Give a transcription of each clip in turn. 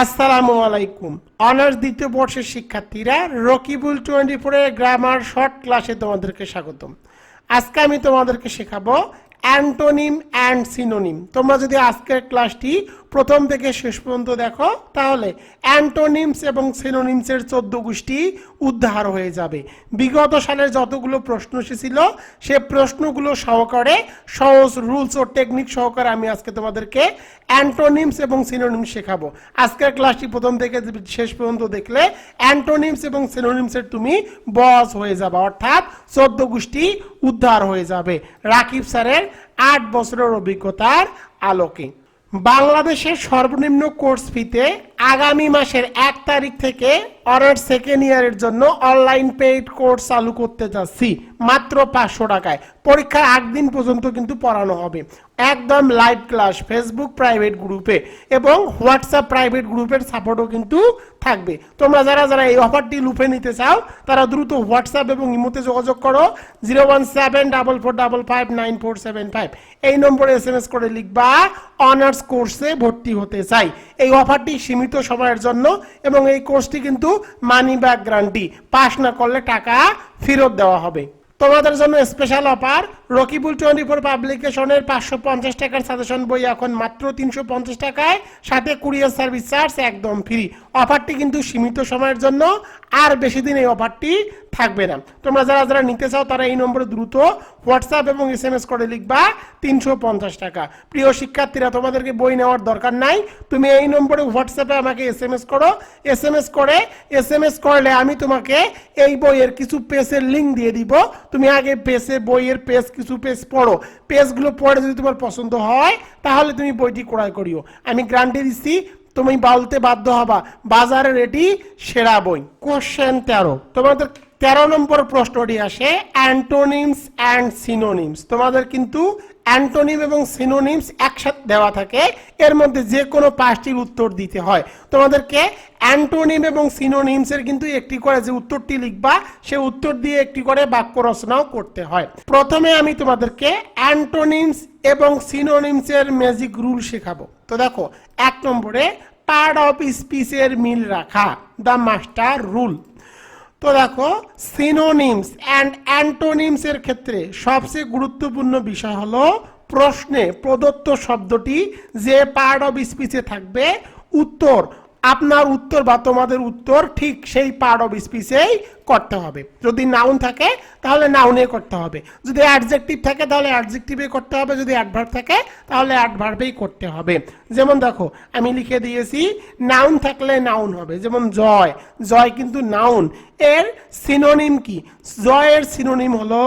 আসসালামু আলাইকুম। অনার্স দ্বিতীয় বর্ষের শিক্ষার্থীরা রকিবুল 24 এর গ্রামার শর্ট ক্লাসে তোমাদেরকে স্বাগতম। আজকে আমি তোমাদেরকে শেখাবো অ্যান্টোনিম অ্যান্ড সিনোনিম। তোমরা যদি আজকের ক্লাসটি প্রথম থেকে শেষ পর্যন্ত দেখো তাহলে অ্যান্টোনিমস এবং সিনোনিমসের 14 গোষ্ঠী উদ্ধার হয়ে যাবে। বিগত সালের যতগুলো প্রশ্ন এসেছিল সে প্রশ্নগুলো সহকারে সহজ রুলস ও টেকনিক সহকারে আমি আজকে তোমাদেরকে অ্যান্টোনিমস এবং সিনোনিমস শেখাবো। আজকের ক্লাসটি প্রথম থেকে শেষ পর্যন্ত দেখলে অ্যান্টোনিমস এবং সিনোনিমসের তুমি বস হয়ে যাবে, অর্থাৎ 14 গোষ্ঠী উদ্ধার হয়ে যাবে রাকিব স্যারের 8 বছরের অভিজ্ঞতার আলোকে। বাংলাদেশের সর্বনিম্ন কোর্স ফিতে আগামী মাসের 1 তারিখ থেকে অনার্স সেকেন্ড ইয়ারের জন্য অনলাইন পেইড কোর্স চালু করতে যাচ্ছি মাত্র 500 টাকায়। পরীক্ষার 8 দিন পর্যন্ত কিন্তু পড়ানো হবে, একদম লাইভ ক্লাস, ফেসবুক প্রাইভেট গ্রুপে এবং হোয়াটসঅ্যাপ প্রাইভেট গ্রুপের সাপোর্টও কিন্তু থাকবে। তোমরা যারা এই অফারটি লুফে নিতে চাও তারা দ্রুত হোয়াটসঅ্যাপ এবং ইমোতে যোগাযোগ করো 01744559475। এই নম্বরে SMS করে লিখবা অনার্স কোর্সে ভর্তি হতে চাই। এই অফারটি সীমিত সময়ের জন্য এবং এই কোর্সটি কিন্তু মানি ব্যাক গ্যারান্টি, পাস না করলে টাকা ফেরত দেওয়া হবে। তোমাদের জন্য স্পেশাল অফার, রকিবুল 24 পাবলিকেশনের 550 টাকার সাজেশন বই এখন মাত্র 350 টাকায়, সাথে কুরিয়ার সার্ভিস চার্জ একদম ফ্রি। অফারটি কিন্তু সীমিত সময়ের জন্য, আর বেশি দিন এই অফারটি থাকবে না। তোমরা যারা নিতে চাও তারা এই নম্বরে দ্রুত হোয়াটসঅ্যাপ এবং SMS করে লিখবা 350 টাকা। প্রিয় শিক্ষার্থীরা, তোমাদেরকে বই নেওয়ার দরকার নাই, তুমি এই নম্বরে হোয়াটসঅ্যাপে আমাকে SMS করো। SMS করলে আমি তোমাকে এই বইয়ের কিছু পেজের লিঙ্ক দিয়ে দিব। তুমি আগে বইয়ের কিছু পেজ পড়ো, পেজগুলো পড়ে যদি তোমার পছন্দ হয় তাহলে তুমি বইটি ক্রয় করিও। আমি গ্যারান্টি দিচ্ছি তুমি বলতে বাধ্য হবা বাজারের এটি সেরা বই। কোশ্চেন 13, তোমাদের 13 নম্বর প্রশ্নটি আসে অ্যান্টোনিমস অ্যান্ড সিনোনিমস। তোমাদের কিন্তু অ্যান্টোনিম এবং সিনোনিমস একসাথে দেওয়া থাকে, এর মধ্যে যে কোনো 5টির উত্তর দিতে হয়। তোমাদেরকে অ্যান্টোনিম এবং সিনোনিমসের কিন্তু একটি করে যে উত্তরটি লিখবা সে উত্তর দিয়ে একটি করে বাক্য রচনাও করতে হয়। প্রথমে আমি তোমাদেরকে অ্যান্টোনিমস এবং সিনোনিমসের ম্যাজিক রুল শেখাবো। তো দেখো, 1 নম্বরে পার্ট অফ স্পিচের মিল রাখা, দ্য মাস্টার রুল। তো দেখো, সিনোনিমস অ্যান্ড অ্যান্টোনিমস এর ক্ষেত্রে সবচেয়ে গুরুত্বপূর্ণ বিষয় হলো প্রশ্নে প্রদত্ত শব্দটি যে পার্ট অফ স্পিচে থাকবে, আপনার উত্তর বা তোমাদের উত্তর ঠিক সেই পার্ট অফ স্পিচেই করতে হবে। যদি নাউন থাকে তাহলে নাউনে করতে হবে, যদি অ্যাডজেক্টিভ থাকে তাহলে অ্যাডজেক্টিভে করতে হবে, যদি অ্যাডভার্ব থাকে তাহলে অ্যাডভার্বেই করতে হবে। যেমন দেখো, আমি লিখে দিয়েছি নাউন থাকলে নাউন হবে, যেমন জয় কিন্তু নাউন। এর সিনোনিম কি? জয়ের সিনোনিম হলো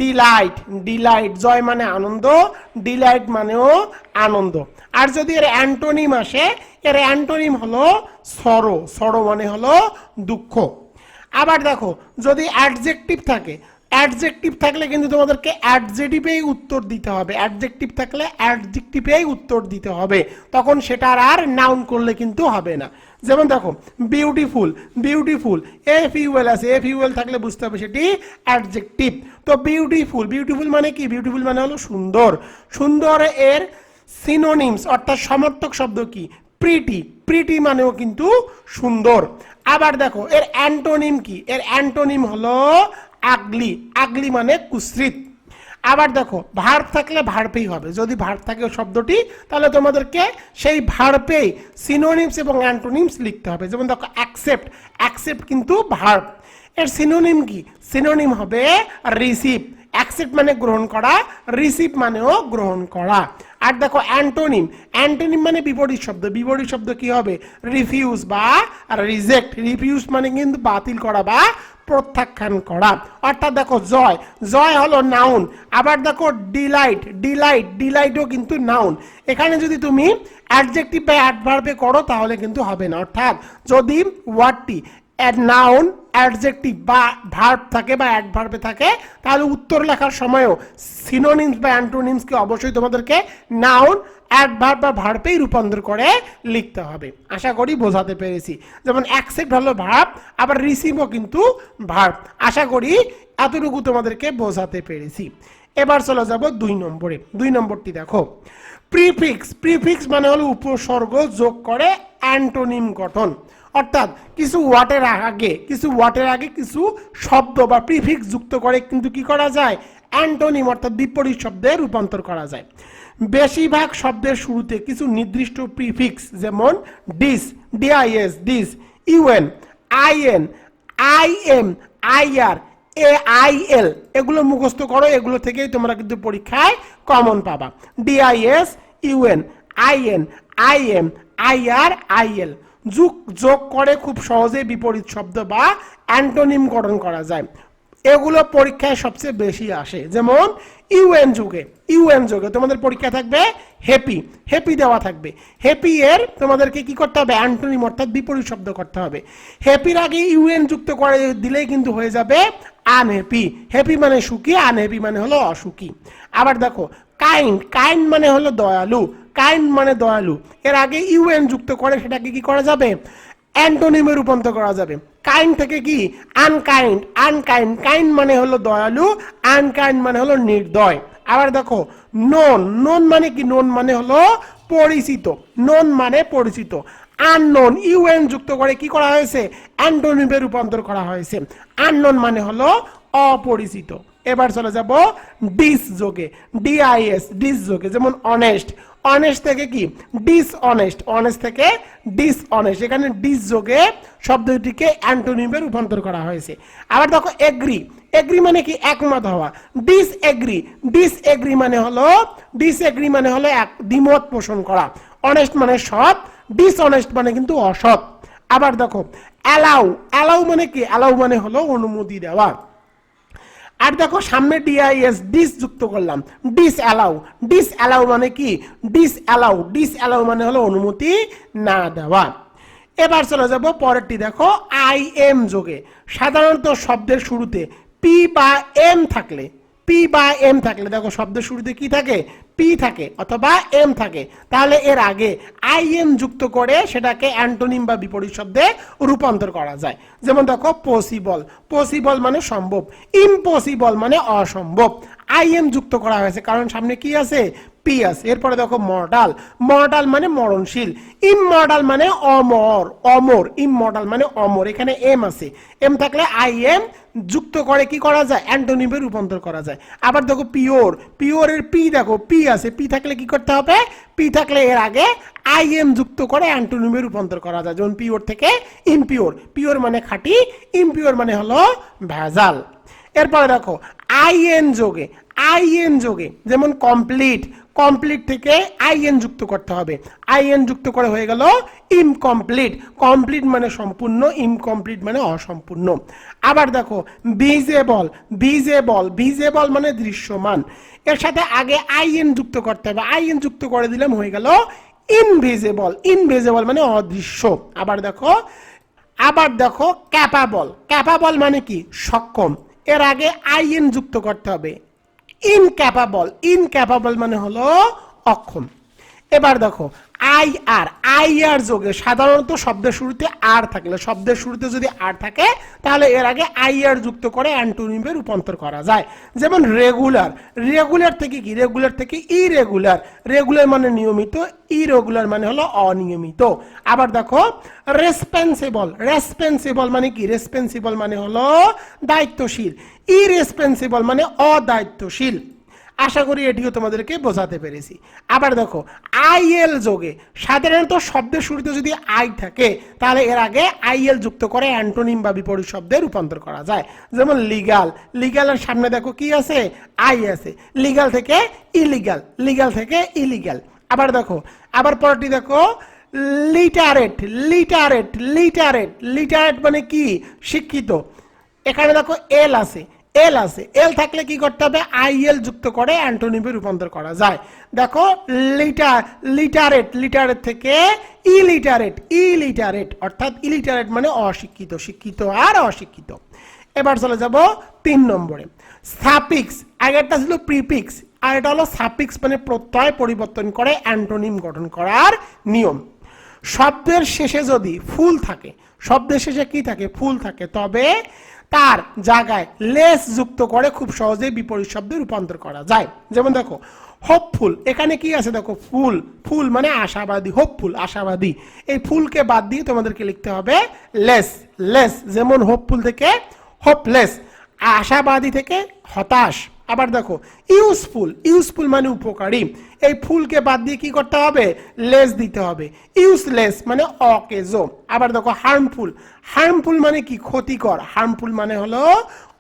ডিলাইট। জয় মানে আনন্দ, ডিলাইট মানেও আনন্দ। আর যদি এর অ্যান্টোনিম আসে, এর অ্যান্টোনিম হলো সরো মানে হলো দুঃখ। আবার দেখো, যদি অ্যাডজেক্টিভ থাকলে কিন্তু তোমাদেরকে অ্যাডজেক্টিভেই উত্তর দিতে হবে, অ্যাডজেক্টিভ থাকলে অ্যাডজেক্টিভেই উত্তর দিতে হবে, তখন সেটার আর নাউন করলে কিন্তু হবে না। যেমন দেখো, বিউটিফুল FUL আছে, FUL থাকলে বুঝতে হবে সেটি অ্যাডজেক্টিভ। তো বিউটিফুল মানে কি? বিউটিফুল মানে হলো সুন্দর। এর সিনোনিমস অর্থাৎ সমর্থক শব্দ কি? প্রিটি মানেও কিন্তু সুন্দর। আবার দেখো, এর অ্যান্টোনিম কি? এর অ্যান্টোনিম হলো আগলি মানে কুৎসিত। আবার দেখো, ভার্ব থাকলে ভার্বেই হবে, যদি ভার্ব থাকে শব্দটি তাহলে তোমাদেরকে সেই ভার্বেই সিনোনিমস এবং অ্যান্টোনিমস লিখতে হবে। যেমন দেখো, অ্যাকসেপ্ট কিন্তু ভার্ব, এর সিনোনিম কি? সিনোনিম হবে রিসিভ। অ্যাকসেপ্ট মানে গ্রহণ করা, রিসিভ মানেও গ্রহণ করা। আর দেখো, অ্যান্টোনিম মানে বিপরীত শব্দ কি হবে? রিফিউজ বা রিজেক্ট। রিফিউজ মানে কিন্তু বাতিল করা বা প্রত্যাখ্যান করা। অর্থাৎ দেখো, জয় হলো নাউন। আবার দেখো, ডিলাইটও কিন্তু নাউন। এখানে যদি তুমি অ্যাডজেক্টিভ বা অ্যাডভার্বে করো তাহলে কিন্তু হবে না। অর্থাৎ যদি ওয়ার্ডটি নাউন, অ্যাডজেক্টিভ বা ভার্ব থাকে বা অ্যাডভার্বে থাকে তাহলে উত্তর লেখার সময়ও সিনোনিমস বা অ্যান্টোনিমসকে অবশ্যই তোমাদেরকে নাউন, অ্যাডভার্ব বা ভার্বেই রূপান্তর করে লিখতে হবে। আশা করি বোঝাতে পেরেছি। যেমন অ্যাকসেপ্ট হলো ভার্ব, আবার রিসিভও কিন্তু ভার্ব। আশা করি এতটুকু তোমাদেরকে বোঝাতে পেরেছি। এবার চলে যাব 2 নম্বরে। 2 নম্বরটি দেখো, প্রিফিক্স মানে হলো উপসর্গ যোগ করে অ্যান্টোনিম গঠন। অর্থাৎ কিছু ওয়ার্ডের আগে কিছু শব্দ বা প্রিফিক্স যুক্ত করে কিন্তু কি করা যায়, অ্যান্টোনিম অর্থাৎ বিপরীত শব্দে রূপান্তর করা যায়। বেশিরভাগ শব্দের শুরুতে কিছু নির্দিষ্ট প্রিফিক্স যেমন dis, D I S, dis, U N, I N, I M, I R, AIL এগুলো মুখস্থ করো, এগুলো থেকেই তোমরা কিন্তু পরীক্ষায় কমন পাবা। D I S, U N, I N, I M, I R, I L যোগ করে খুব সহজে বিপরীত শব্দ বা অ্যান্টোনিম গঠন করা যায়। এগুলো পরীক্ষায় সবচেয়ে বেশি আসে। যেমন ইউএন যোগে তোমাদের পরীক্ষা থাকবে হ্যাপি, হ্যাপি দেওয়া থাকবে। হ্যাপি এর তোমাদেরকে কি করতে হবে, অ্যান্টোনিম অর্থাৎ বিপরীত শব্দ করতে হবে। হ্যাপির আগে ইউএন যুক্ত করে দিলেই কিন্তু হয়ে যাবে আনহ্যাপি। হ্যাপি মানে সুখী, আনহ্যাপি মানে হলো অসুখী। আবার দেখো কাইন্ড মানে হলো দয়ালু, কাইন্ড মানে দয়ালু, এর আগে ইউএন যুক্ত করে সেটাকে কি করা যাবে, অ্যান্টোনিমে রূপান্তর করা যাবে। কাইন্ড থেকে কি আনকাইন্ড, কাইন্ড মানে হলো দয়ালু, আনকাইন্ড মানে হলো নির্দয়। আবার দেখো নোন মানে কি, নোন মানে হলো পরিচিত, নোন মানে পরিচিত। আননোন ইউএন যুক্ত করে কি করা হয়েছে, অ্যান্টোনিমে রূপান্তর করা হয়েছে। আননোন মানে হলো অপরিচিত। এবার চলে যাব ডিস যোগে, ডিআইএস, ডিস যোগে। যেমন অনেস্ট থেকে কি ডিসঅনেস্ট, অনেস্ট থেকে ডিসঅনেস্ট, এখানে ডিস যোগে শব্দটিকে অ্যান্টোনিমে রূপান্তর করা হয়েছে। আবার দেখো এগ্রি মানে কি একমত হওয়া। ডিসএগ্রি মানে হলো এক দ্বিমত পোষণ করা। অনেস্ট মানে সৎ, ডিসঅনেস্ট মানে কিন্তু অসৎ। আবার দেখো অ্যালাউ মানে কি, অ্যালাউ মানে হলো অনুমতি দেওয়া। আর দেখো সামনে ডিআইএস ডিস যুক্ত করলাম, ডিসঅ্যালাউ মানে কি, ডিসঅ্যালাউ মানে হলো অনুমতি না দেওয়া। এবার চলে যাব পরেরটি, দেখো আইএম যোগে। সাধারণত শব্দের শুরুতে পি বা এম থাকলে দেখো শব্দের শুরুতে কি থাকে, পি থাকে অথবা এম থাকে, তাহলে এর আগে আইএম যুক্ত করে সেটাকে অ্যান্টোনিম বা বিপরীত শব্দে রূপান্তর করা যায়। যেমন দেখো পসিবল মানে সম্ভব, ইম্পসিবল মানে অসম্ভব। আইএম যুক্ত করা হয়েছে কারণ সামনে কি আছে, পি আছে। এরপরে দেখো মর্টাল মানে মরণশীল, ইমমর্টাল মানে অমর, ইমমর্টাল মানে অমর, এখানে এম আছে। এম থাকলে আইএম যুক্ত করে কি করা যায়, অ্যান্টোনিমে রূপান্তর করা যায়। আবার দেখো পিওরের পি, দেখো পি আছে, পি থাকলে কি করতে হবে, পি থাকলে এর আগে আইএম যুক্ত করে অ্যান্টোনিমে রূপান্তর করা যায়। যেমন পিওর থেকে পিওর মানে খাঁটি, ইমপিওর মানে হলো ভেজাল। এরপরে দেখো আইএন যোগে, যেমন কমপ্লিট থেকে আইএন যুক্ত করতে হবে, আইএন যুক্ত করে হয়ে গেল কমপ্লিট মানে সম্পূর্ণ, ইনকমপ্লিট মানে অসম্পূর্ণ। আবার দেখো ভিজেবল মানে দৃশ্যমান, এর সাথে আগে আইএন যুক্ত করতে হবে, আইএন যুক্ত করে দিলাম হয়ে গেল ইনভিজিবল মানে অদৃশ্য। আবার দেখো ক্যাপাবল মানে কি সক্ষম, এর আগে আইএন যুক্ত করতে হবে, ইনক্যাপাবল মানে হলো অক্ষম। এবার দেখো আইআর যোগে। সাধারণত শব্দের শুরুতে আর থাকলে, শব্দের শুরুতে যদি আর থাকে তাহলে এর আগে আইআর যুক্ত করে অ্যান্টোনিমে রূপান্তর করা যায়। যেমন রেগুলার থেকে কি, রেগুলার থেকে রেগুলার মানে নিয়মিত, ইরেগুলার মানে হলো অনিয়মিত। আবার দেখো রেসপন্সিবল মানে কি, রেসপন্সিবল মানে হলো দায়িত্বশীল, ইরেসপন্সিবল মানে অদায়িত্বশীল। আশা করি এটিও তোমাদেরকে বোঝাতে পেরেছি। আবার দেখো আইএল যোগে। সাধারণত শব্দের শুরুতে যদি আই থাকে তাহলে এর আগে আইএল যুক্ত করে অ্যান্টোনিম বা বিপরীত শব্দে রূপান্তর করা যায়। যেমন লিগালের সামনে দেখো কি আছে, আই আছে। লিগাল থেকে ইলিগাল। আবার দেখো পরটি দেখো লিটারেট মানে কি লিটারেট, এখানে দেখো এল আছে, এল থাকলে কি করতে হবে, আইএল যুক্ত করে অ্যান্টোনিমে রূপান্তর করা যায়। দেখো লিটারেট থেকে ইলিটারেট অর্থাৎ ইলিটারেট মানে অশিক্ষিত, শিক্ষিত আর অশিক্ষিত। এবার চলে যাব 3 নম্বরে, সাফিক্স। আগেরটা ছিল প্রিফিক্স, আর এটা হলো সাফিক্স মানে প্রত্যয় পরিবর্তন করে অ্যান্টোনিম গঠন করার নিয়ম। শব্দের শেষে যদি ফুল থাকে, শব্দের শেষে কি থাকে, ফুল থাকে, তবে তার জায়গায় লেস যুক্ত করে খুব সহজেই বিপরীত শব্দে রূপান্তর করা যায়। যেমন দেখো হোপফুল, এখানে কি আছে দেখো ফুল, ফুল মানে আশাবাদী, হোপফুল আশাবাদী, এই ফুলকে বাদ দিয়ে তোমাদেরকে লিখতে হবে লেস, লেস, যেমন হোপফুল থেকে হোপলেস, আশাবাদী থেকে হতাশ। আবার দেখো ইউজফুল, ইউজফুল মানে উপকারী, এই ফুলকে বাদ দিয়ে কি করতে হবে, লেস দিতে হবে। ইউজলেস মানে অকেজো। আবার দেখো হার্মফুল, হার্মফুল মানে কি ক্ষতিকর, হার্মফুল মানে হলো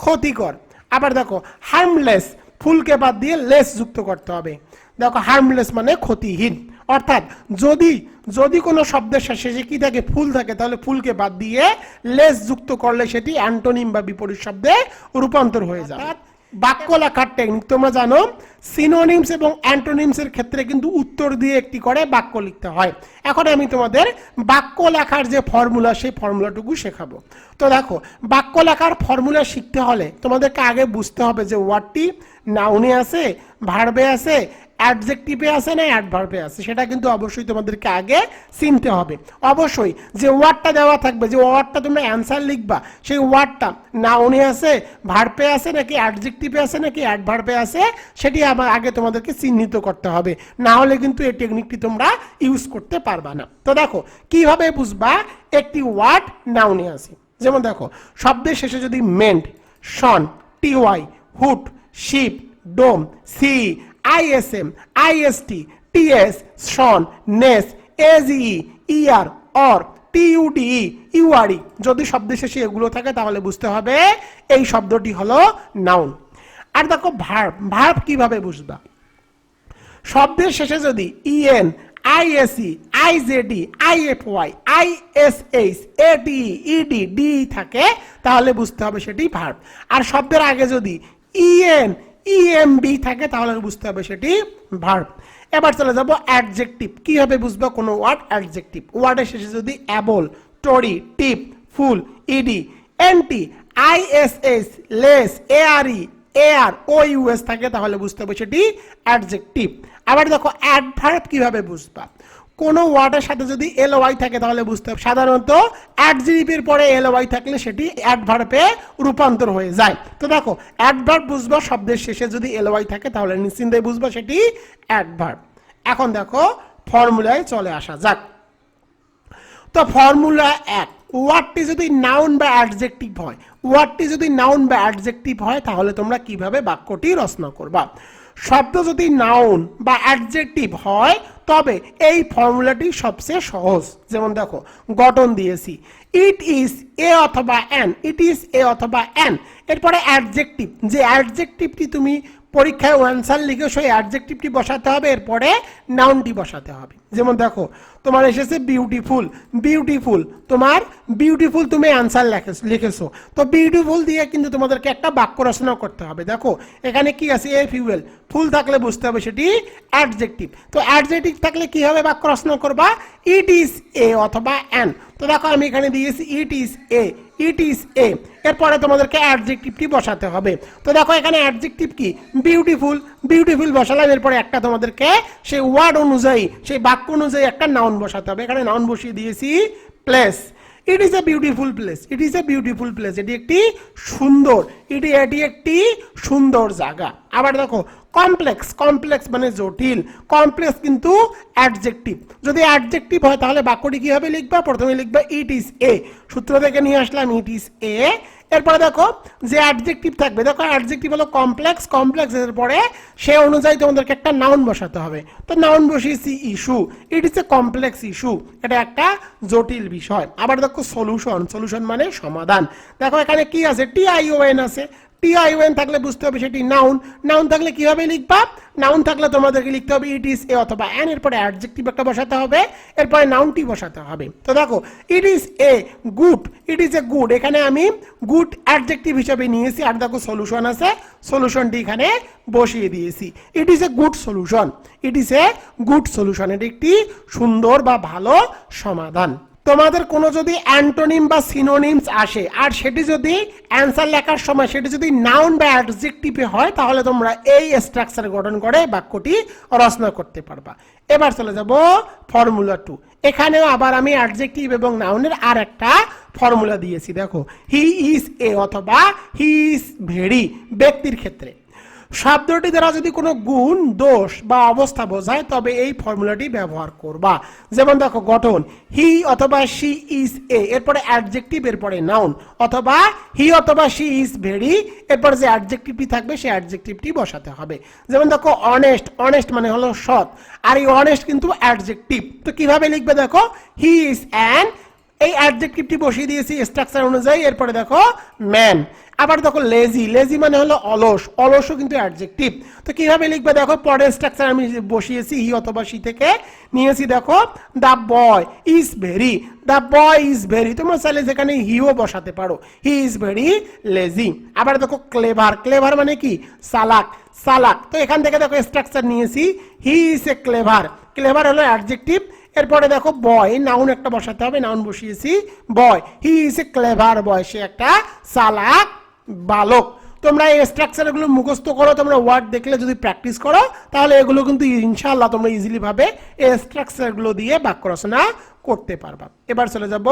ক্ষতিকর। আবার দেখো হার্মলেস, ফুলকে বাদ দিয়ে লেস যুক্ত করতে হবে। দেখো হার্মলেস মানে ক্ষতিহীন। অর্থাৎ যদি যদি কোনো শব্দের শেষে কি থাকে, ফুল থাকে, তাহলে ফুলকে বাদ দিয়ে লেস যুক্ত করলে সেটি অ্যান্টোনিম বা বিপরীত শব্দে রূপান্তর হয়ে যায়। বাক্য লেখার টেকনিক তোমরা জানো, সিনোনিমস এবং অ্যান্টোনিমস এর ক্ষেত্রে কিন্তু উত্তর দিয়ে একটি করে বাক্য লিখতে হয়। এখন আমি তোমাদের বাক্য লেখার যে ফর্মুলা, সেই ফর্মুলাটুকু শেখাবো। তো দেখো বাক্য লেখার ফর্মুলা শিখতে হলে তোমাদেরকে আগে বুঝতে হবে যে ওয়ার্ডটি নাউনে আছে, ভার্বে আছে, অ্যাডজেক্টিভে আছে না অ্যাডভার্বে আছে, সেটা কিন্তু অবশ্যই তোমাদেরকে আগে চিনতে হবে। অবশ্যই যে ওয়ার্ডটা দেওয়া থাকবে, যে ওয়ার্ডটা তোমরা অ্যান্সার লিখবা, সেই ওয়ার্ডটা নাউনে আছে, ভার্বে আছে নাকি অ্যাডজেক্টিভে আছে নাকি অ্যাডভার্বে আছে, সেটি আবার আগে তোমাদেরকে চিহ্নিত করতে হবে, না হলে কিন্তু এই টেকনিকটি তোমরা ইউজ করতে পারবা না। তো দেখো কিভাবে বুঝবা একটি ওয়ার্ড নাউনে আছে। যেমন দেখো শব্দের শেষে যদি ment, tion, TY, hood, ship, dom, C, ISM, IST, TS, tion, ness, AGE, ER, or, TUDE, URE, যদি শব্দের শেষে এগুলো থাকে তাহলে বুঝতে হবে এই শব্দটি হলো নাউন। আর দেখো ভার্ব, ভার্ব কিভাবে বুঝবা, শব্দের শেষে যদি ইএন, আইএসই, আইজেডি, আইএফওয়াই, আইএসএইচ, এটিই, ইডি, ডি থাকে তাহলে বুঝতে হবে সেটি ভার্ব। আর শব্দের আগে যদি ইএন, ইএমবি থাকে তাহলে বুঝতে হবে সেটি ভার্ব। এবার চলে যাব অ্যাডজেক্টিভ। কিভাবে বুঝবা কোনো ওয়ার্ড অ্যাডজেক্টিভ, ওয়ার্ডের শেষে যদি able, tory, tip, ful, ED, NT, ISS, less, ARE, AR, ও ইউএস থাকে তাহলে বুঝতে হবে সেটি অ্যাডজেক্টিভ। আবার দেখো অ্যাডভার্ব কিভাবে বুঝবা, কোনো ওয়ার্ডের সাথে যদি এলওয়াই থাকে তাহলে বুঝতে হবে, সাধারণত অ্যাডজেক্টিভের পরে এলওয়াই থাকলে সেটি অ্যাডভার্বে রূপান্তর হয়ে যায়। তো দেখো অ্যাডভার্ব বুঝবা শব্দের শেষে যদি এলওয়াই থাকে তাহলে নিশ্চিন্তে বুঝবা সেটি অ্যাডভার্ব। এখন দেখো ফর্মুলায় চলে আসা যাক। তো ফর্মুলা 1, ওয়ার্ডটি যদি নাউন বা অ্যাডজেক্টিভ হয়, ওয়ার্ডটি যদি নাউন বা অ্যাডজেক্টিভ হয় তাহলে তোমরা কিভাবে বাক্যটি রচনা করবা। শব্দ যদি নাউন বা অ্যাডজেক্টিভ হয় তবে এই ফর্মুলাটি সবচেয়ে সহজ। যেমন দেখো গঠন দিয়েছি, ইট ইজ এ অথবা অ্যান, ইট ইজ এ অথবা অ্যান, এরপরে অ্যাডজেক্টিভ, যে অ্যাডজেক্টিভটি তুমি পরীক্ষায় অ্যান্সার লিখে সেই অ্যাডজেক্টিভটি বসাতে হবে, এরপরে নাউনটি বসাতে হবে। যেমন দেখো তোমার এসেছে বিউটিফুল, বিউটিফুল, তোমার বিউটিফুল তুমি অ্যান্সার লিখেছো, তো বিউটিফুল দিয়ে কিন্তু তোমাদেরকে একটা বাক্য রচনা করতে হবে। দেখো এখানে কি আছে, এ ফিউয়েল, ফুল থাকলে বুঝতে হবে সেটি অ্যাডজেক্টিভ। তো অ্যাডজেক্টিভ থাকলে কি হবে বাক্য রচনা করবা, ইট ইজ এ অথবা অ্যান। তো দেখো আমি এখানে দিয়েছি ইট ইজ এ, ইট ইজ এ, এরপরে তোমাদেরকে অ্যাডজেক্টিভটি বসাতে হবে। তো দেখো এখানে অ্যাডজেক্টিভ কি, বিউটিফুল, বিউটিফুল বসালাম, এরপরে একটা তোমাদেরকে সেই ওয়ার্ড অনুযায়ী, সেই বাক্য অনুযায়ী একটা নাউন বসাতে হবে। এখানে নাউন বসিয়ে দিয়েছি place, it is a beautiful place, it is a beautiful place, এটি একটি সুন্দর, এটি একটি সুন্দর জায়গা। আবার দেখো কমপ্লেক্স, কমপ্লেক্স মানে জটিল, কমপ্লেক্স কিন্তু অ্যাডজেক্টিভ, যদি অ্যাডজেক্টিভ হয় তাহলে বাক্যটি কিভাবে লিখবা, প্রথমে লিখবা ইট ইজ এ, সূত্র থেকে নিয়ে আসলাম ইট ইজ এ, এরপরে দেখো যে অ্যাডজেক্টিভ থাকবে, দেখো অ্যাডজেক্টিভ হলো কমপ্লেক্স, কমপ্লেক্স এর পরে সে অনুযায়ী তোমাদেরকে একটা নাউন বসাতে হবে। তো নাউন বসিয়েছি issue, it is A complex issue, এটা একটা জটিল বিষয়। আবার দেখো সলিউশন, সলিউশন মানে সমাধান, দেখো এখানে কি আছে, টিআইওএন আছে, টিআইওএন থাকলে বুঝতে হবে সেটি নাউন, নাউন থাকলে কিভাবে লিখবা, নাউন থাকলে তোমাদেরকে লিখতে হবে ইট ইজ এ অথবা অ্যান, এরপরে অ্যাডজেক্টিভ একটা বসাতে হবে, এরপরে নাউনটি বসাতে হবে। তো দেখো ইট is a good, it is a good, এখানে আমি গুড অ্যাডজেক্টিভ হিসেবে নিয়েছি, আর দেখো সলিউশন আছে, সলিউশনটি এখানে বসিয়ে দিয়েছি, ইট is a good solution, it is a good solution, এটি একটি সুন্দর বা ভালো সমাধান। তোমাদের কোনো যদি অ্যান্টোনিম বা সিনোনিমস আসে আর সেটি যদি অ্যান্সার লেখার সময় সেটি যদি নাউন বা অ্যাডজেক্টিভে হয় তাহলে তোমরা এই স্ট্রাকচার গঠন করে বাক্যটি রচনা করতে পারবা। এবার চলে যাব ফর্মুলা 2। এখানেও আবার আমি অ্যাডজেক্টিভ এবং নাউনের আর একটা ফর্মুলা দিয়েছি। দেখো হি ইজ এ অথবা হি ইজ ভেরি ব্যক্তির ক্ষেত্রে। শব্দটি দ্বারা যদি কোনো গুণ, দোষ বা অবস্থা বোঝায় তবে এই ফর্মুলাটি ব্যবহার করবা। যেমন দেখো গঠন, হি অথবা শি ইজ এ, এরপরে অ্যাডজেক্টিভ, এরপরে নাউন, অথবা হি অথবা শি ইজ ভেরি, এরপর যে অ্যাডজেক্টিভটি থাকবে সেই অ্যাডজেক্টিভটি বসাতে হবে। যেমন দেখো অনেস্ট, অনেস্ট মানে হলো সৎ, আর এই অনেস্ট কিন্তু অ্যাডজেক্টিভ। তো কিভাবে লিখবে দেখো, হি ইজ অ্যান, এই অ্যাডজেক্টিভটি বসিয়ে দিয়েছি স্ট্রাকচার অনুযায়ী, এরপরে দেখো ম্যান। আবার দেখো লেজি, লেজি মানে হলো অলস, অলসও কিন্তু অ্যাডজেক্টিভ। তো কিভাবে লিখবে দেখো, পরের স্ট্রাকচার আমি বসিয়েছি হি অথবা শি থেকে নিয়েছি, দেখো the boy is very, the boy is very, তোমরা চাইলে যেখানে হিও বসাতে পারো, হি ইজ ভেরি লেজি। আবার দেখো ক্লেভার, ক্লেভার মানে কি চালাক, চালাক। তো এখান থেকে দেখো স্ট্রাকচার নিয়েছি, হি ইজ এ ক্লেভার, ক্লেভার হলো অ্যাডজেক্টিভ, এরপরে দেখো বয়, নাউন একটা বসাতে হবে, নাউন বসিয়েছি বয়, হি ইজ এ ক্লেভার বয়, সে একটা চালাক বালক। তোমরা এই স্ট্রাকচারগুলো মুখস্থ করো, তোমরা ওয়ার্ড দেখলে যদি প্র্যাকটিস করো তাহলে এগুলো কিন্তু ইনশাআল্লাহ তোমরা ইজিলি ভাবে এই স্ট্রাকচারগুলো দিয়ে বাক্য রচনা করতে পারবা। এবার চলে যাব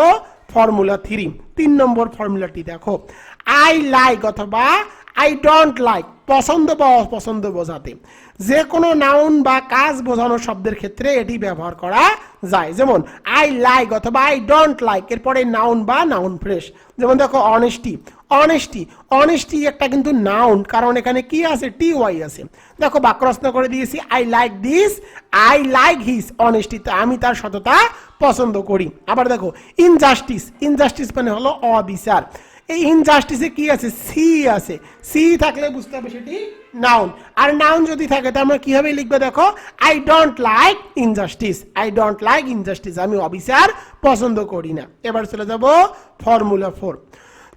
ফর্মুলা 3, 3 নম্বর ফর্মুলাটি দেখো, আই লাইক অথবা আই ডোন্ট লাইক, পছন্দ বা অপছন্দ বোঝাতে যে কোনো নাউন বা কাজ বোঝানোর শব্দের ক্ষেত্রে এটি ব্যবহার করা যায়। যেমন আই লাইক অথবা আই ডোন্ট লাইক, এরপরে নাউন বা নাউন ফ্রেশ। যেমন দেখো অনেস্টি, অনেস্টি, অনেস্টি একটা কিন্তু নাউন, কারণ এখানে কি আছে, টি ওয়াই আছে। দেখো বাক্য রচনা করে দিয়েছি, I like this, I like his honesty, আমি তার সততা পছন্দ করি। আবার দেখো ইনজাস্টিস, ইনজাস্টিস মানে হলো অবিচার, এই ইনজাস্টিসে কি আছে, সি আছে, সি থাকলে বুঝতে হবে সেটি নাউন, আর নাউন যদি থাকে তো আমরা কিভাবে লিখবে দেখো, I don't like injustice, I don't like injustice, আমি অবিচার পছন্দ করি না। এবার চলে যাব ফর্মুলা 4,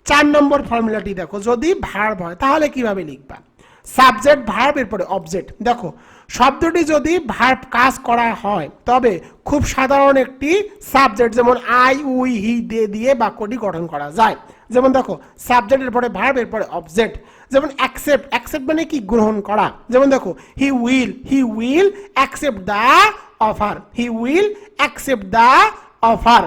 4 নম্বর ফর্মুলাটি দেখো, যদি ভার্ব হয় তাহলে কিভাবে লিখবা, সাবজেক্ট ভার্ব এরপরে অবজেক্ট। দেখো শব্দটি যদি ভার্ব কাজ করা হয় তবে খুব সাধারণ একটি সাবজেক্ট, যেমন আই, উই, হি, দে দিয়ে বাক্যটি গঠন করা যায়। যেমন দেখো সাবজেক্টের পরে ভার্ব, এরপরে অবজেক্ট। যেমন অ্যাকসেপ্ট, অ্যাকসেপ্ট মানে কি, গ্রহণ করা। যেমন দেখো he will accept the offer, he will accept the offer,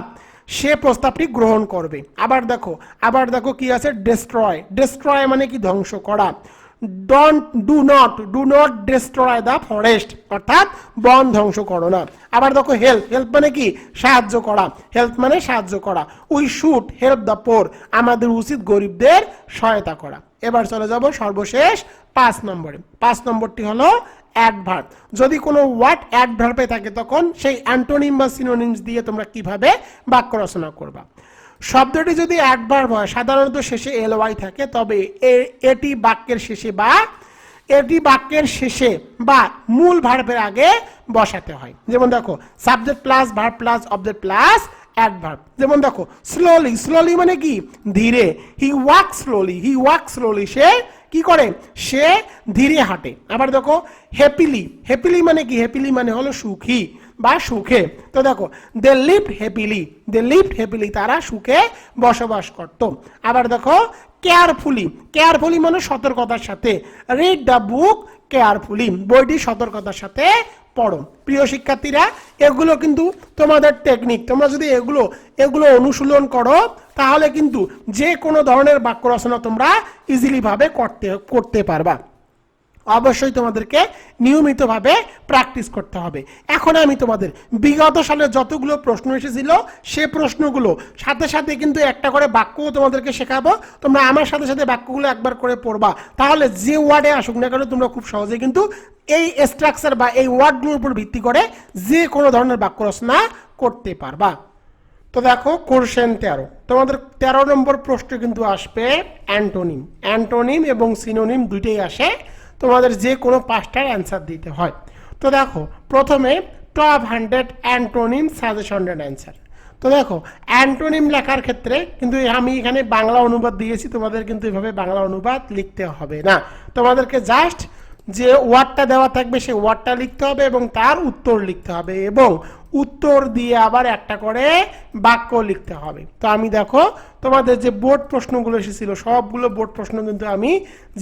সে প্রস্তাবটি গ্রহণ করবে। আবার দেখো কি আছে, ডেস্ট্রয়, ডেস্ট্রয় মানে কি, ধ্বংস করা। Do not destroy the forest, অর্থাৎ বন ধ্বংস করো না। আবার দেখো হেল্প, হেল্প মানে কি, সাহায্য করা, হেল্প মানে সাহায্য করা। We should help the poor, আমাদের উচিত গরিবদের সহায়তা করা। এবার চলে যাব সর্বশেষ 5 নম্বরে, 5 নম্বরটি হলো অ্যাডভার্ব। যদি কোনো ওয়ার্ড অ্যাডভার্বে থাকে তখন সেই অ্যান্টোনিম বা সিনোনিমস দিয়ে তোমরা কিভাবে বাক্য রচনা করবা। শব্দটি যদি অ্যাডভার্ব হয় সাধারণত শেষে এলওয়াই থাকে, তবে এটি বাক্যের শেষে বা মূল ভার্বের আগে বসাতে হয়। যেমন দেখো subject plus verb plus object plus adverb. যেমন দেখো স্লোলি, স্লোলি মানে কি, ধীরে। হি ওয়াক স্লোলি, সে কি করে, সে ধীরে হাঁটে। আবার দেখো হ্যাপিলি, হ্যাপিলি মানে কি, হ্যাপিলি মানে হলো সুখী বা সুখে। তো দেখো দে লিভড হ্যাপিলি, তারা সুখে বসবাস করত। আবার দেখো কেয়ারফুলি, কেয়ারফুলি মানে সতর্কতার সাথে। রিড দ্য বুক কেয়ারফুলি, বইটি সতর্কতার সাথে পড়ো। প্রিয় শিক্ষার্থীরা, এগুলো কিন্তু তোমাদের টেকনিক, তোমরা যদি এগুলো অনুশীলন করো তাহলে কিন্তু যে কোনো ধরনের বাক্য রচনা তোমরা ইজিলি ভাবে করতে পারবা। অবশ্যই তোমাদেরকে নিয়মিতভাবে প্র্যাকটিস করতে হবে। এখন আমি তোমাদের বিগত সালে যতগুলো প্রশ্ন এসেছিল সে প্রশ্নগুলো সাথে সাথে কিন্তু একটা করে বাক্যও তোমাদেরকে শেখাবো। তোমরা আমার সাথে সাথে বাক্যগুলো একবার করে পড়বা, তাহলে যে ওয়ার্ডে আসুক না কেন তোমরা খুব সহজে কিন্তু এই স্ট্রাকচার বা এই ওয়ার্ডগুলোর উপর ভিত্তি করে যে কোনো ধরনের বাক্য রচনা করতে পারবা। তো দেখো কোশ্চেন 13, তোমাদের 13 নম্বর প্রশ্ন কিন্তু আসবে অ্যান্টোনিম, অ্যান্টোনিম এবং সিনোনিম দুইটাই আসে, তোমাদের যে কোনো 5টার অ্যান্সার দিতে হয়। তো দেখো প্রথমে টপ 100 অ্যান্টোনিম সাজেশনের অ্যান্সার। তো দেখো অ্যান্টোনিম লেখার ক্ষেত্রে কিন্তু আমি এখানে বাংলা অনুবাদ দিয়েছি, তোমাদের কিন্তু এভাবে বাংলা অনুবাদ লিখতে হবে না, তোমাদেরকে জাস্ট যে ওয়ার্ডটা দেওয়া থাকবে সেই ওয়ার্ডটা লিখতে হবে এবং তার উত্তর লিখতে হবে এবং উত্তর দিয়ে আবার একটা করে বাক্য লিখতে হবে। তো আমি দেখো তোমাদের যে বোর্ড প্রশ্নগুলো এসেছিল সবগুলো বোর্ড প্রশ্ন কিন্তু আমি